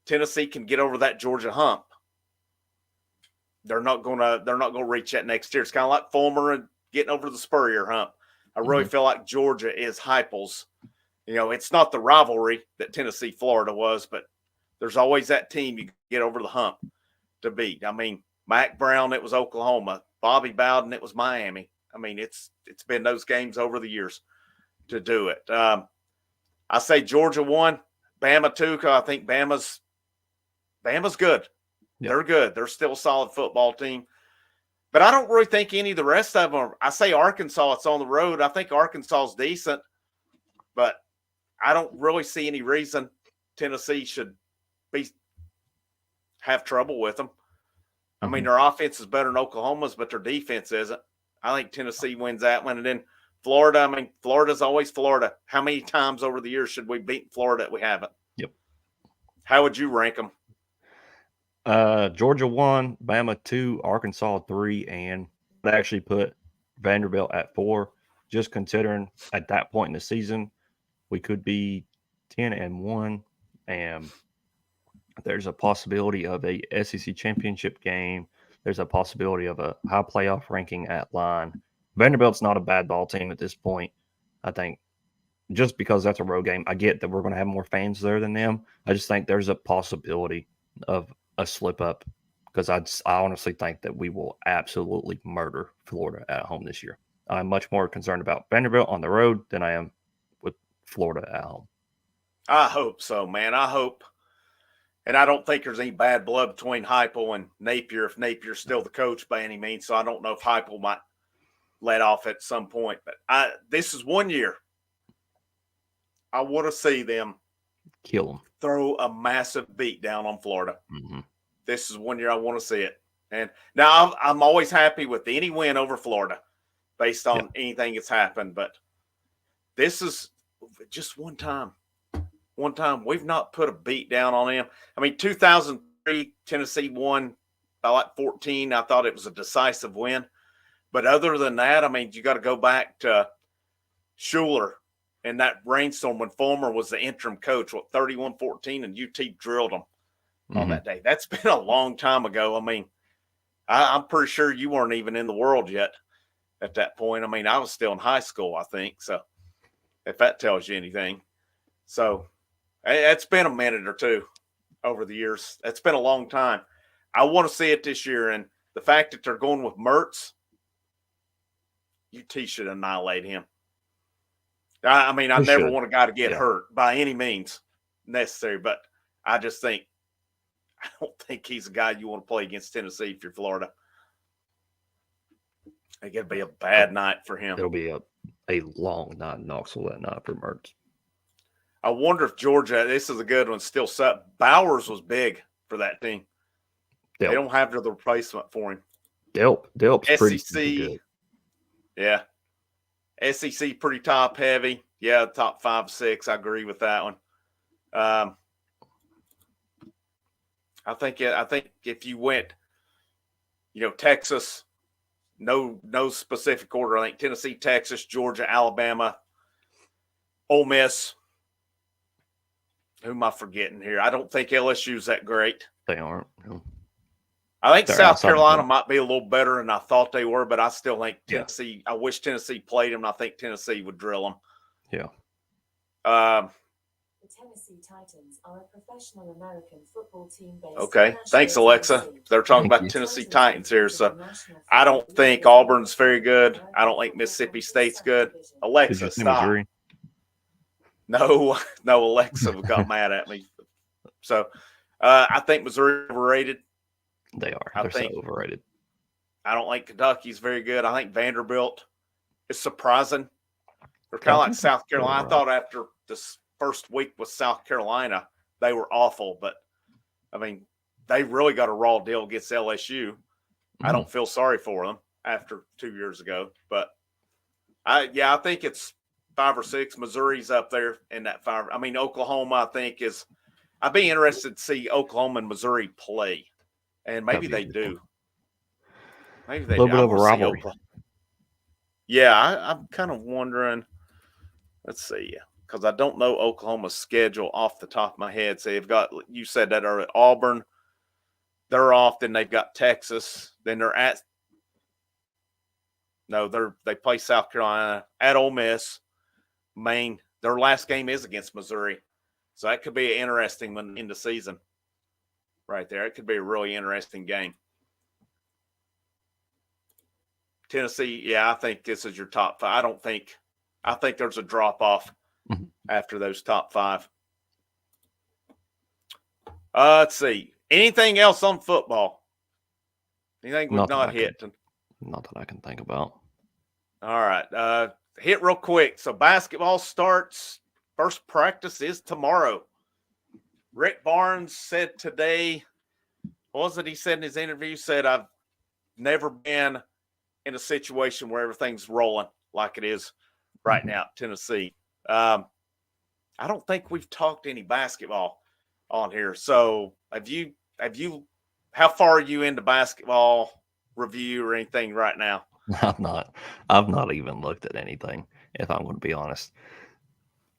Tennessee can get over that Georgia hump. They're not gonna reach that next year. It's kind of like Fulmer and getting over the Spurrier hump. I really feel like Georgia is Heupel's. It's not the rivalry that Tennessee Florida was, but there's always that team you get over the hump to beat. Mac Brown, it was Oklahoma. Bobby Bowden, it was Miami. It's been those games over the years to do it. I say Georgia 1, Bama 2, because I think Bama's good. Yep. They're good. They're still a solid football team. But I don't really think any of the rest of them I say Arkansas, it's on the road. I think Arkansas is decent, but I don't really see any reason Tennessee should have trouble with them. Their offense is better than Oklahoma's, but their defense isn't. I think Tennessee wins that one. And then Florida, Florida's always Florida. How many times over the years should we beat Florida that we haven't? Yep. How would you rank them? Georgia 1, Bama 2, Arkansas 3, and I actually put Vanderbilt at 4, just considering at that point in the season, we could be 10-1, and there's a possibility of a SEC championship game. There's a possibility of a high playoff ranking at line. Vanderbilt's not a bad ball team at this point. I think just because that's a road game, I get that we're going to have more fans there than them. I just think there's a possibility of a slip up because I honestly think that we will absolutely murder Florida at home this year. I'm much more concerned about Vanderbilt on the road than I am with Florida at home. I hope so, man. I hope. And I don't think there's any bad blood between Heupel and Napier if Napier's still the coach by any means. So I don't know if Heupel might let off at some point. But this is 1 year. I want to see them kill them, throw a massive beat down on Florida. Mm-hmm. This is 1 year I want to see it. And now I'm always happy with any win over Florida based on anything that's happened. But this is just one time. One time we've not put a beat down on them. 2003, Tennessee won by like 14. I thought it was a decisive win. But other than that, you got to go back to Schuler and that rainstorm when Fulmer was the interim coach, 31-14, and UT drilled them on that day. That's been a long time ago. I'm pretty sure you weren't even in the world yet at that point. I was still in high school, I think. So if that tells you anything. So it's been a minute or two over the years. It's been a long time. I want to see it this year. And the fact that they're going with Mertz, UT should annihilate him. I never want a guy to get hurt by any means. necessary, but I don't think he's a guy you want to play against Tennessee if you're Florida. I think it'd be a bad night for him. It'll be a long night in Knoxville that night for Mertz. I wonder if Georgia, this is a good one, still set. Bowers was big for that team. Delp. They don't have the replacement for him. Delp's pretty good. Yeah. SEC pretty top heavy. Yeah, top 5, 6. I agree with that one. I think if you went, Texas, no specific order. I think Tennessee, Texas, Georgia, Alabama, Ole Miss. Who am I forgetting here? I don't think LSU's that great. They aren't. No. I think South Carolina might be a little better than I thought they were, but I still think Tennessee. Yeah. I wish Tennessee played them. And I think Tennessee would drill them. Yeah. The Tennessee Titans are a professional American football team based. Okay, thanks, Alexa. They're talking about Tennessee Titans here, so I don't think Auburn's very good. I don't think Mississippi State's good. Alexa, stop. Missouri? No, Alexa got mad at me. So I think Missouri overrated. They are. They're so overrated. I don't think Kentucky's very good. I think Vanderbilt is surprising. They're kind of like South Carolina. I thought after this first week with South Carolina, they were awful. But, I mean, they really got a raw deal against LSU. I don't feel sorry for them after 2 years ago. But, I think it's 5 or 6. Missouri's up there in that 5. I mean, Oklahoma, I think, is – I'd be interested to see Oklahoma and Missouri play. And maybe they do. Maybe they do. A little bit of a rivalry. Yeah, I'm kind of wondering. Let's see. Because I don't know Oklahoma's schedule off the top of my head. So they've got, you said that are at Auburn. They're off. Then they've got Texas. Then they're at, they play South Carolina, at Ole Miss, Maine. Their last game is against Missouri. So that could be an interesting one in the season. Right there. It could be a really interesting game. Tennessee, I think this is your top 5. I think there's a drop-off after those top 5. Let's see. Anything else on football? Anything we've not hit? Not that I can think about. All right. Hit real quick. So basketball starts. First practice is tomorrow. Rick Barnes said today, what was it he said in his interview? Said, I've never been in a situation where everything's rolling like it is right now at Tennessee. I don't think we've talked any basketball on here. So how far are you into basketball review or anything right now? I've not even looked at anything, if I'm going to be honest.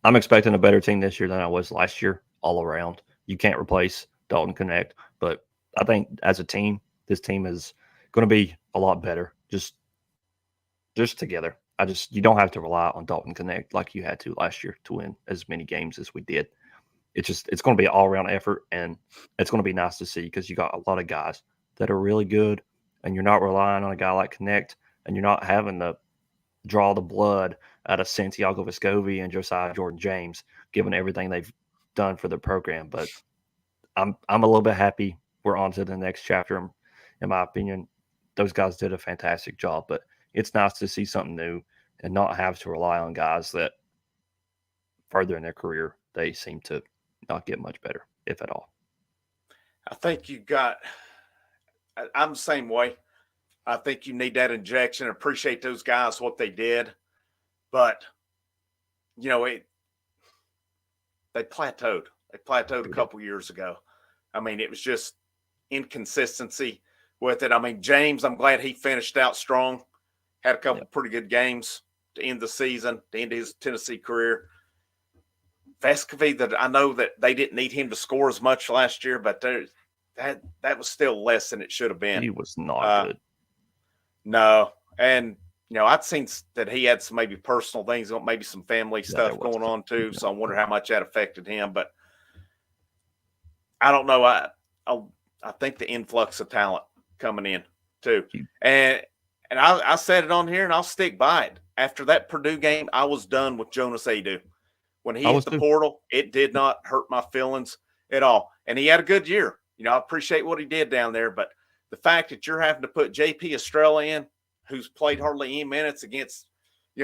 I'm expecting a better team this year than I was last year, all around. You can't replace Dalton Connect, but I think as a team, this team is going to be a lot better. Just together. You don't have to rely on Dalton Connect like you had to last year to win as many games as we did. It's going to be an all-around effort, and it's going to be nice to see because you got a lot of guys that are really good, and you're not relying on a guy like Connect, and you're not having to draw the blood out of Santiago Vescovi and Josiah Jordan-James, given everything they've done for the program. But I'm a little bit happy we're on to the next chapter. In my opinion, those guys did a fantastic job, but it's nice to see something new and not have to rely on guys that further in their career, they seem to not get much better, if at all. I think I'm the same way. I think you need that injection. Appreciate those guys, what they did. But, they plateaued. They plateaued a couple years ago. I mean, it was just inconsistency with it. I mean, James, I'm glad he finished out strong. Had a couple pretty good games to end the season, to end his Tennessee career. Vescovi, that I know that they didn't need him to score as much last year, but that was still less than it should have been. He was not good. No. And, I'd seen that he had some maybe personal things, maybe some family stuff going on too. So I wonder how much that affected him. But I don't know. I think the influx of talent coming in too. And I said it on here, and I'll stick by it. After that Purdue game, I was done with Jonas Adu. When he I hit was the too. portal, it did not hurt my feelings at all. And he had a good year. I appreciate what he did down there, but the fact that you're having to put JP Estrella in, who's played hardly any minutes against,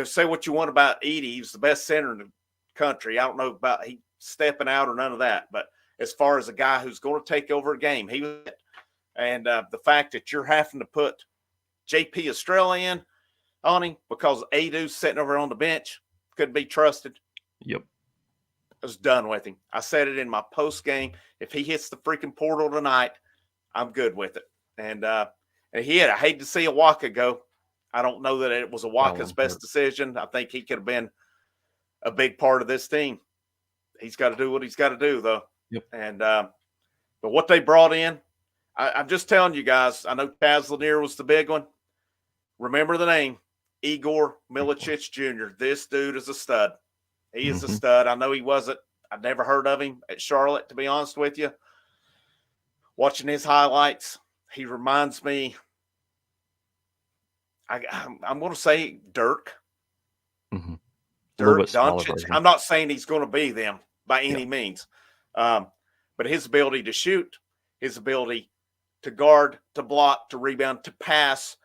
say what you want about Edie, he's the best center in the country. I don't know about he stepping out or none of that, but as far as a guy who's going to take over a game, he was it. And the fact that you're having to put JP Estrella in on him because Adu's sitting over on the bench, couldn't be trusted. Yep. I was done with him. I said it in my post game. If he hits the freaking portal tonight, I'm good with it. And I hate to see Awaka go. I don't know that it was Awaka's best decision. I think he could have been a big part of this team. He's got to do what he's got to do, though. Yep. And but what they brought in, I'm just telling you guys. I know Chaz Lanier was the big one. Remember the name, Igor Milicic Jr. This dude is a stud. He is a stud. I know he wasn't. I've never heard of him at Charlotte, to be honest with you. Watching his highlights, he reminds me, I'm going to say Dirk. Mm-hmm. Dirk Doncic. I'm not saying he's going to be them by any means. But his ability to shoot, his ability to guard, to block, to rebound, to pass.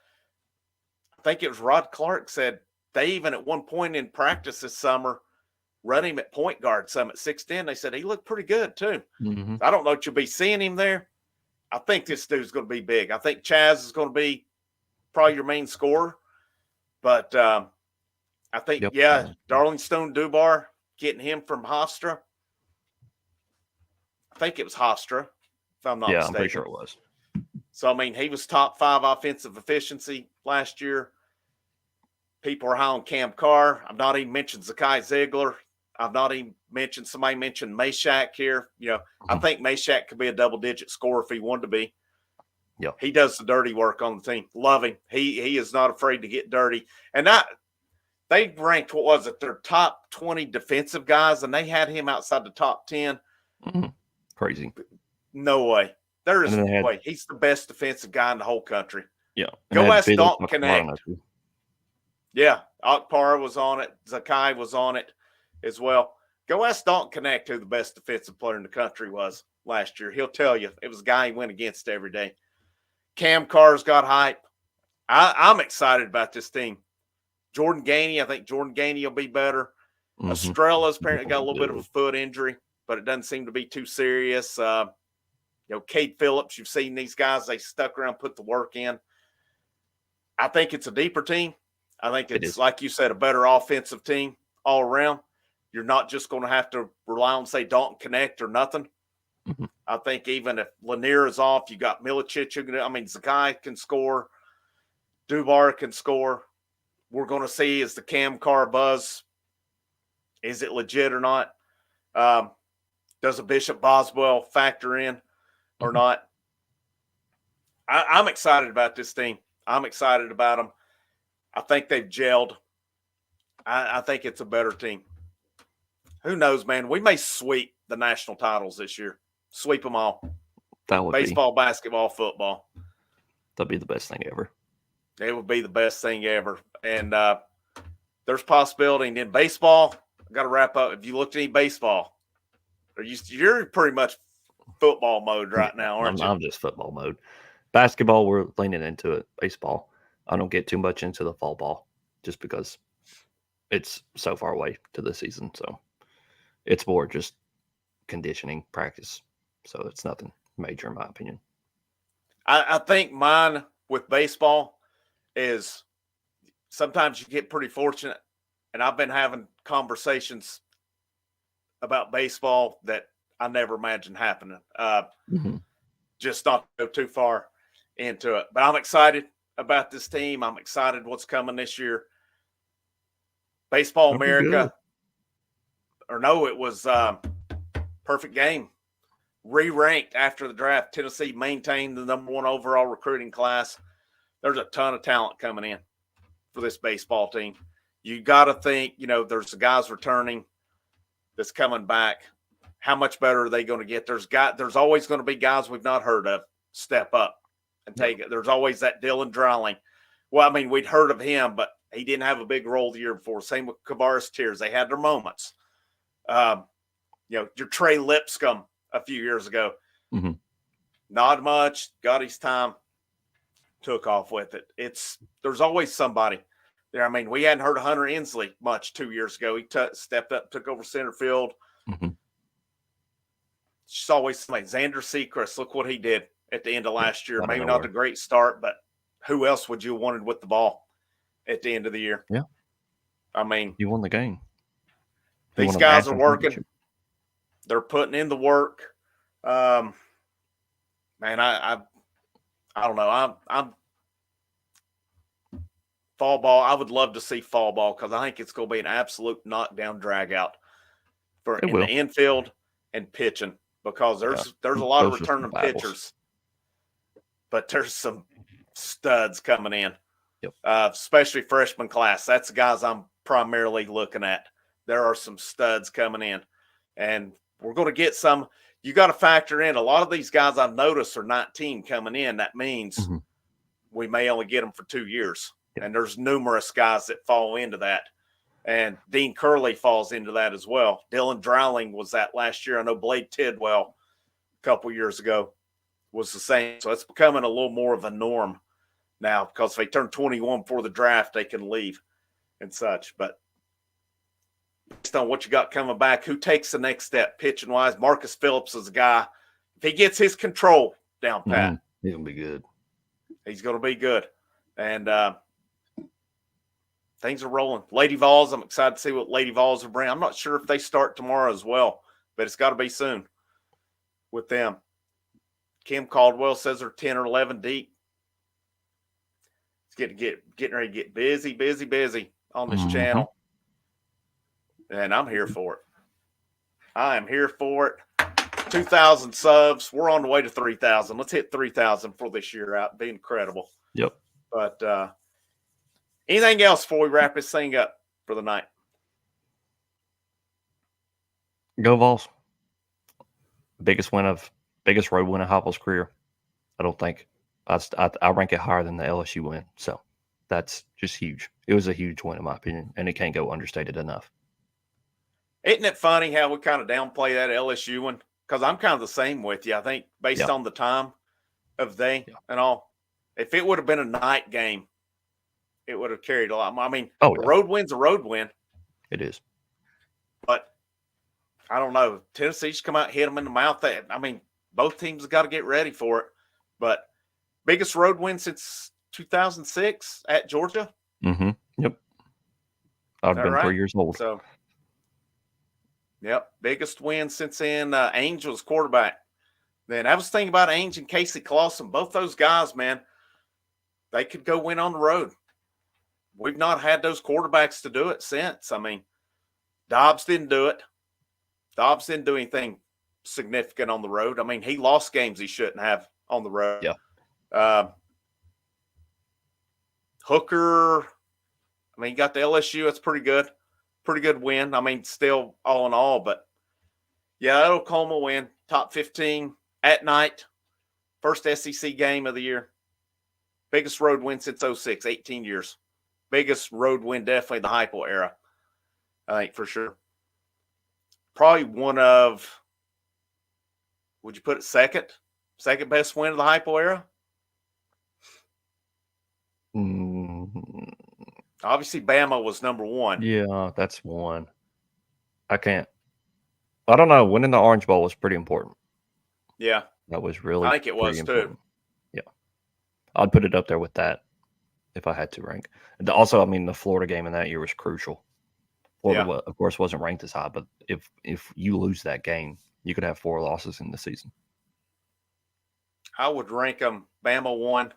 I think it was Rod Clark said they even at one point in practice this summer run him at point guard some at 6'10". They said he looked pretty good too. Mm-hmm. I don't know if you'll be seeing him there. I think this dude's going to be big. I think Chaz is going to be probably your main scorer. But I think, Darling Stone Dubar, getting him from Hofstra. I think it was Hofstra, if I'm not mistaken. I'm pretty sure it was. So, I mean, he was top 5 offensive efficiency last year. People are high on Cam Carr. I've not even mentioned Zakai Ziegler. I've not even mentioned, somebody mentioned Meshack here. I think Meshack could be a double-digit scorer if he wanted to be. Yeah. He does the dirty work on the team. Love him. He is not afraid to get dirty. And they ranked, what was it, their top 20 defensive guys, and they had him outside the top 10. Mm-hmm. Crazy. No way. There is no way. He's the best defensive guy in the whole country. Yeah. Go ask Dalton Connect. Yeah. Akpar was on it. Zakai was on it as well. Go ask Dalton Connect who the best defensive player in the country was last year. He'll tell you it was a guy he went against every day. Cam Carr's got hype. I'm excited about this team. Jordan Gainey, I think Jordan Gainey will be better. Mm-hmm. Estrella's apparently got a little bit of a foot injury, but it doesn't seem to be too serious. Cade Phillips, you've seen these guys, they stuck around, put the work in. I think it's a deeper team. I think it's like you said, a better offensive team all around. You're not just going to have to rely on, say, Dalton Connect or nothing. Mm-hmm. I think even if Lanier is off, you got Milicic. Zakai can score. Dubar can score. We're going to see is the Cam Carr buzz. Is it legit or not? Does a Bishop Boswell factor in or not? I'm excited about this team. I'm excited about them. I think they've gelled. I think it's a better team. Who knows, man? We may sweep the national titles this year. Sweep them all. That would baseball, basketball, football. That'd be the best thing ever. It would be the best thing ever. And there's possibility. And in baseball, I got to wrap up. If you looked at any baseball, you're pretty much football mode right now, aren't you? I'm just football mode. Basketball, we're leaning into it. Baseball, I don't get too much into the fall ball just because it's so far away to the season. So it's more just conditioning practice. So it's nothing major in my opinion. I think mine with baseball is sometimes you get pretty fortunate. And I've been having conversations about baseball that I never imagined happening. Just not to go too far into it. But I'm excited about this team. I'm excited what's coming this year. Baseball America. It was Perfect Game. Re-ranked after the draft. Tennessee maintained the number 1 overall recruiting class. There's a ton of talent coming in for this baseball team. You got to think, there's the guys returning that's coming back. How much better are they going to get? There's always going to be guys we've not heard of step up and take it. There's always that Dylan Dreiling. Well, we'd heard of him, but he didn't have a big role the year before. Same with Kavaris Tears. They had their moments. Your Trey Lipscomb a few years ago. Mm-hmm. Not much, got his time, took off with it. There's always somebody there. I mean, we hadn't heard of Hunter Inslee much 2 years ago. He stepped up, took over center field. Mm-hmm. It's always somebody. Xander Sechrist, look what he did at the end of last year. Maybe nowhere. not a great start, but who else would you have wanted with the ball at the end of the year? Yeah. I mean, You won the game. These guys are working. They're putting in the work. Man, I don't know. I'm fall ball. I would love to see fall ball because I think it's going to be an absolute knockdown drag out in the infield and pitching because there's a lot of returning pitchers, but there's some studs coming in. Yep. Especially freshman class. That's the guys I'm primarily looking at. There are some studs coming in, and we're going to get some. You got to factor in a lot of these guys I've noticed are 19 coming in. That means we may only get them for 2 years. Yep. And there's numerous guys that fall into that. And Dean Curley falls into that as well. Dylan Drowling was that last year. I know Blade Tidwell a couple years ago was the same. So it's becoming a little more of a norm now because if they turn 21 before the draft, they can leave and such. But based on what you got coming back, who takes the next step pitching wise? Marcus Phillips is a guy. If he gets his control down pat, he's gonna be good. He's gonna be good, and things are rolling. Lady Vols, I'm excited to see what Lady Vols will bring. I'm not sure if they start tomorrow as well, but it's got to be soon with them. Kim Caldwell says they're 10 or 11 deep. It's getting ready to get busy on this channel. And I'm here for it. I am here for it. 2,000 subs. We're on the way to 3,000. Let's hit 3,000 for this year out. It'd be incredible. Yep. But anything else before we wrap this thing up for the night? Go Vols. Biggest road win of Heupel's career. I don't think I rank it higher than the LSU win. So that's just huge. It was a huge win in my opinion, and it can't go understated enough. Isn't it funny how we kind of downplay that LSU one? Because I'm kind of the same with you. I think based on the time of day and all, if it would have been a night game, it would have carried a lot. I mean, a road win's a road win. It is. But I don't know. Tennessee's come out and hit them in the mouth. I mean, both teams have got to get ready for it. But biggest road win since 2006 at Georgia? Mm-hmm. Yep. I've been 3 years old. So, yep. Biggest win since then. Ainge was quarterback. Then I was thinking about Ainge and Casey Clausen. Both those guys, man, they could go win on the road. We've not had those quarterbacks to do it since. I mean, Dobbs didn't do it. Dobbs didn't do anything significant on the road. I mean, he lost games he shouldn't have on the road. Yeah. Hooker, I mean, he got the LSU. That's pretty good. Pretty good win. I mean, still all in all, but yeah, that Oklahoma win. Top 15 at night. First SEC game of the year. Biggest road win since 06, 18 years. Biggest road win, definitely the Heupel era, I think, for sure. Probably one of, would you put it second? Second best win of the Heupel era? Obviously, Bama was number one. Yeah, that's one. I don't know. Winning the Orange Bowl was pretty important. Yeah. That was really, I think it was important. too. Yeah. I'd put it up there with that if I had to rank. And also, I mean, the Florida game in that year was crucial. Florida, of course, wasn't ranked as high, but if you lose that game, you could have 4 losses in the season. I would rank them Bama 1.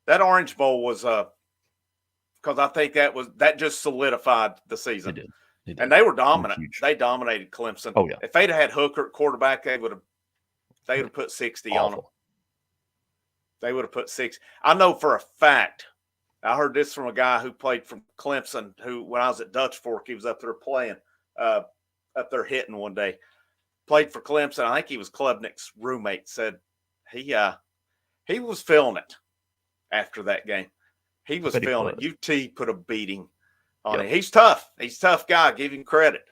That Orange Bowl was because I think that just solidified the season. It did. And they were dominant. They dominated Clemson. Oh yeah. If they'd have had Hooker at quarterback, they would have put 60 on them. They would have put 6. I know for a fact. I heard this from a guy who played from Clemson. Who, when I was at Dutch Fork, he was up there playing, up there hitting one day. Played for Clemson. I think he was Klubnik's roommate. Said he was feeling it after that game. He was feeling it. UT put a beating on him. He's tough. He's a tough guy. Give him credit.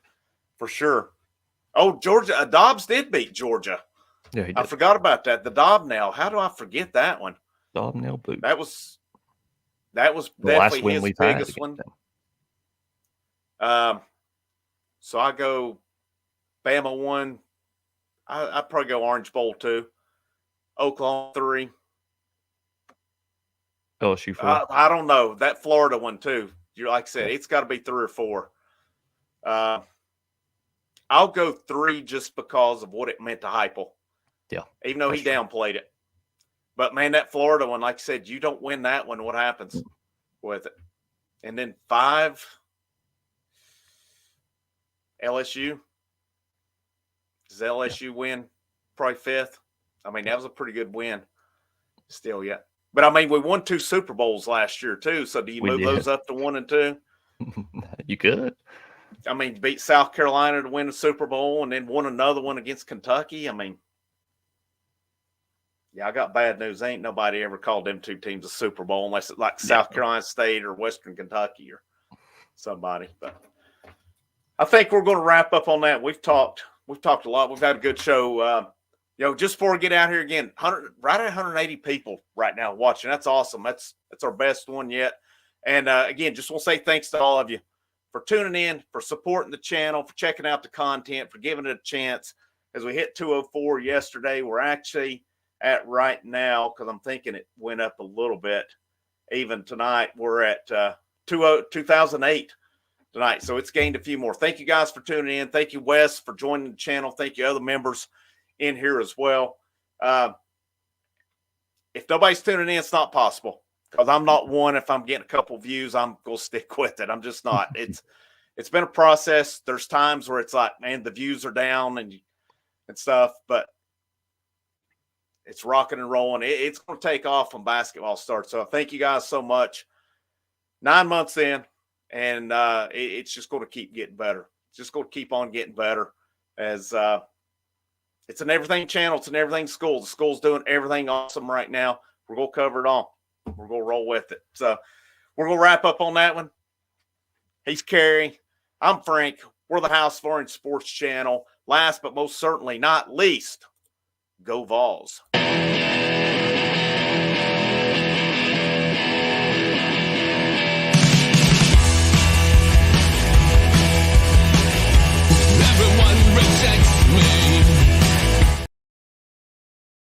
for sure. Oh, Georgia, Dobbs did beat Georgia. Yeah, he I did. forgot about that. The Dobnail. How do I forget that one? Dobnail boot. That was the last definitely win his we've had biggest against one. them. So I go Bama 1. I'd probably go Orange Bowl 2. Oklahoma 3. LSU 4. I don't know. That Florida one too. You like I said, it's got to be 3 or 4. I'll go 3 just because of what it meant to Heupel. Yeah. Even though he downplayed it. But man, that Florida one, like I said, you don't win that one, what happens with it? And then 5, LSU. Does LSU win? Probably 5th. I mean, that was a pretty good win still yet. But I mean, we won 2 Super Bowls last year too. So do you move those up to 1 and 2? You could. I mean, beat South Carolina to win a Super Bowl and then won another one against Kentucky. I mean, yeah, I got bad news. Ain't nobody ever called them 2 teams a Super Bowl unless it's like South Carolina State or Western Kentucky or somebody. But I think we're going to wrap up on that. We've talked a lot. We've had a good show. Just before we get out here again, right at 180 people right now watching. That's awesome. That's our best one yet. And again, just want to say thanks to all of you for tuning in, for supporting the channel, for checking out the content, for giving it a chance. As we hit 204 yesterday, we're actually at right now, because I'm thinking it went up a little bit. Even tonight, we're at 2008 tonight. So it's gained a few more. Thank you guys for tuning in. Thank you, Wes, for joining the channel. Thank you, other members in here as well. If nobody's tuning in, it's not possible. Because I'm not one. If I'm getting a couple views, I'm going to stick with it. I'm just not. It's been a process. There's times where it's like, man, the views are down and stuff, but it's rocking and rolling. It's going to take off when basketball starts. So thank you guys so much. 9 months in, and it's just going to keep getting better. It's just going to keep on getting better as it's an everything channel. It's an everything school. The school's doing everything awesome right now. We're going to cover it all. We're going to roll with it. So we're going to wrap up on that one. He's Kerry. I'm Frank. We're the House of Orange Sports Channel. Last but most certainly not least, go Vols.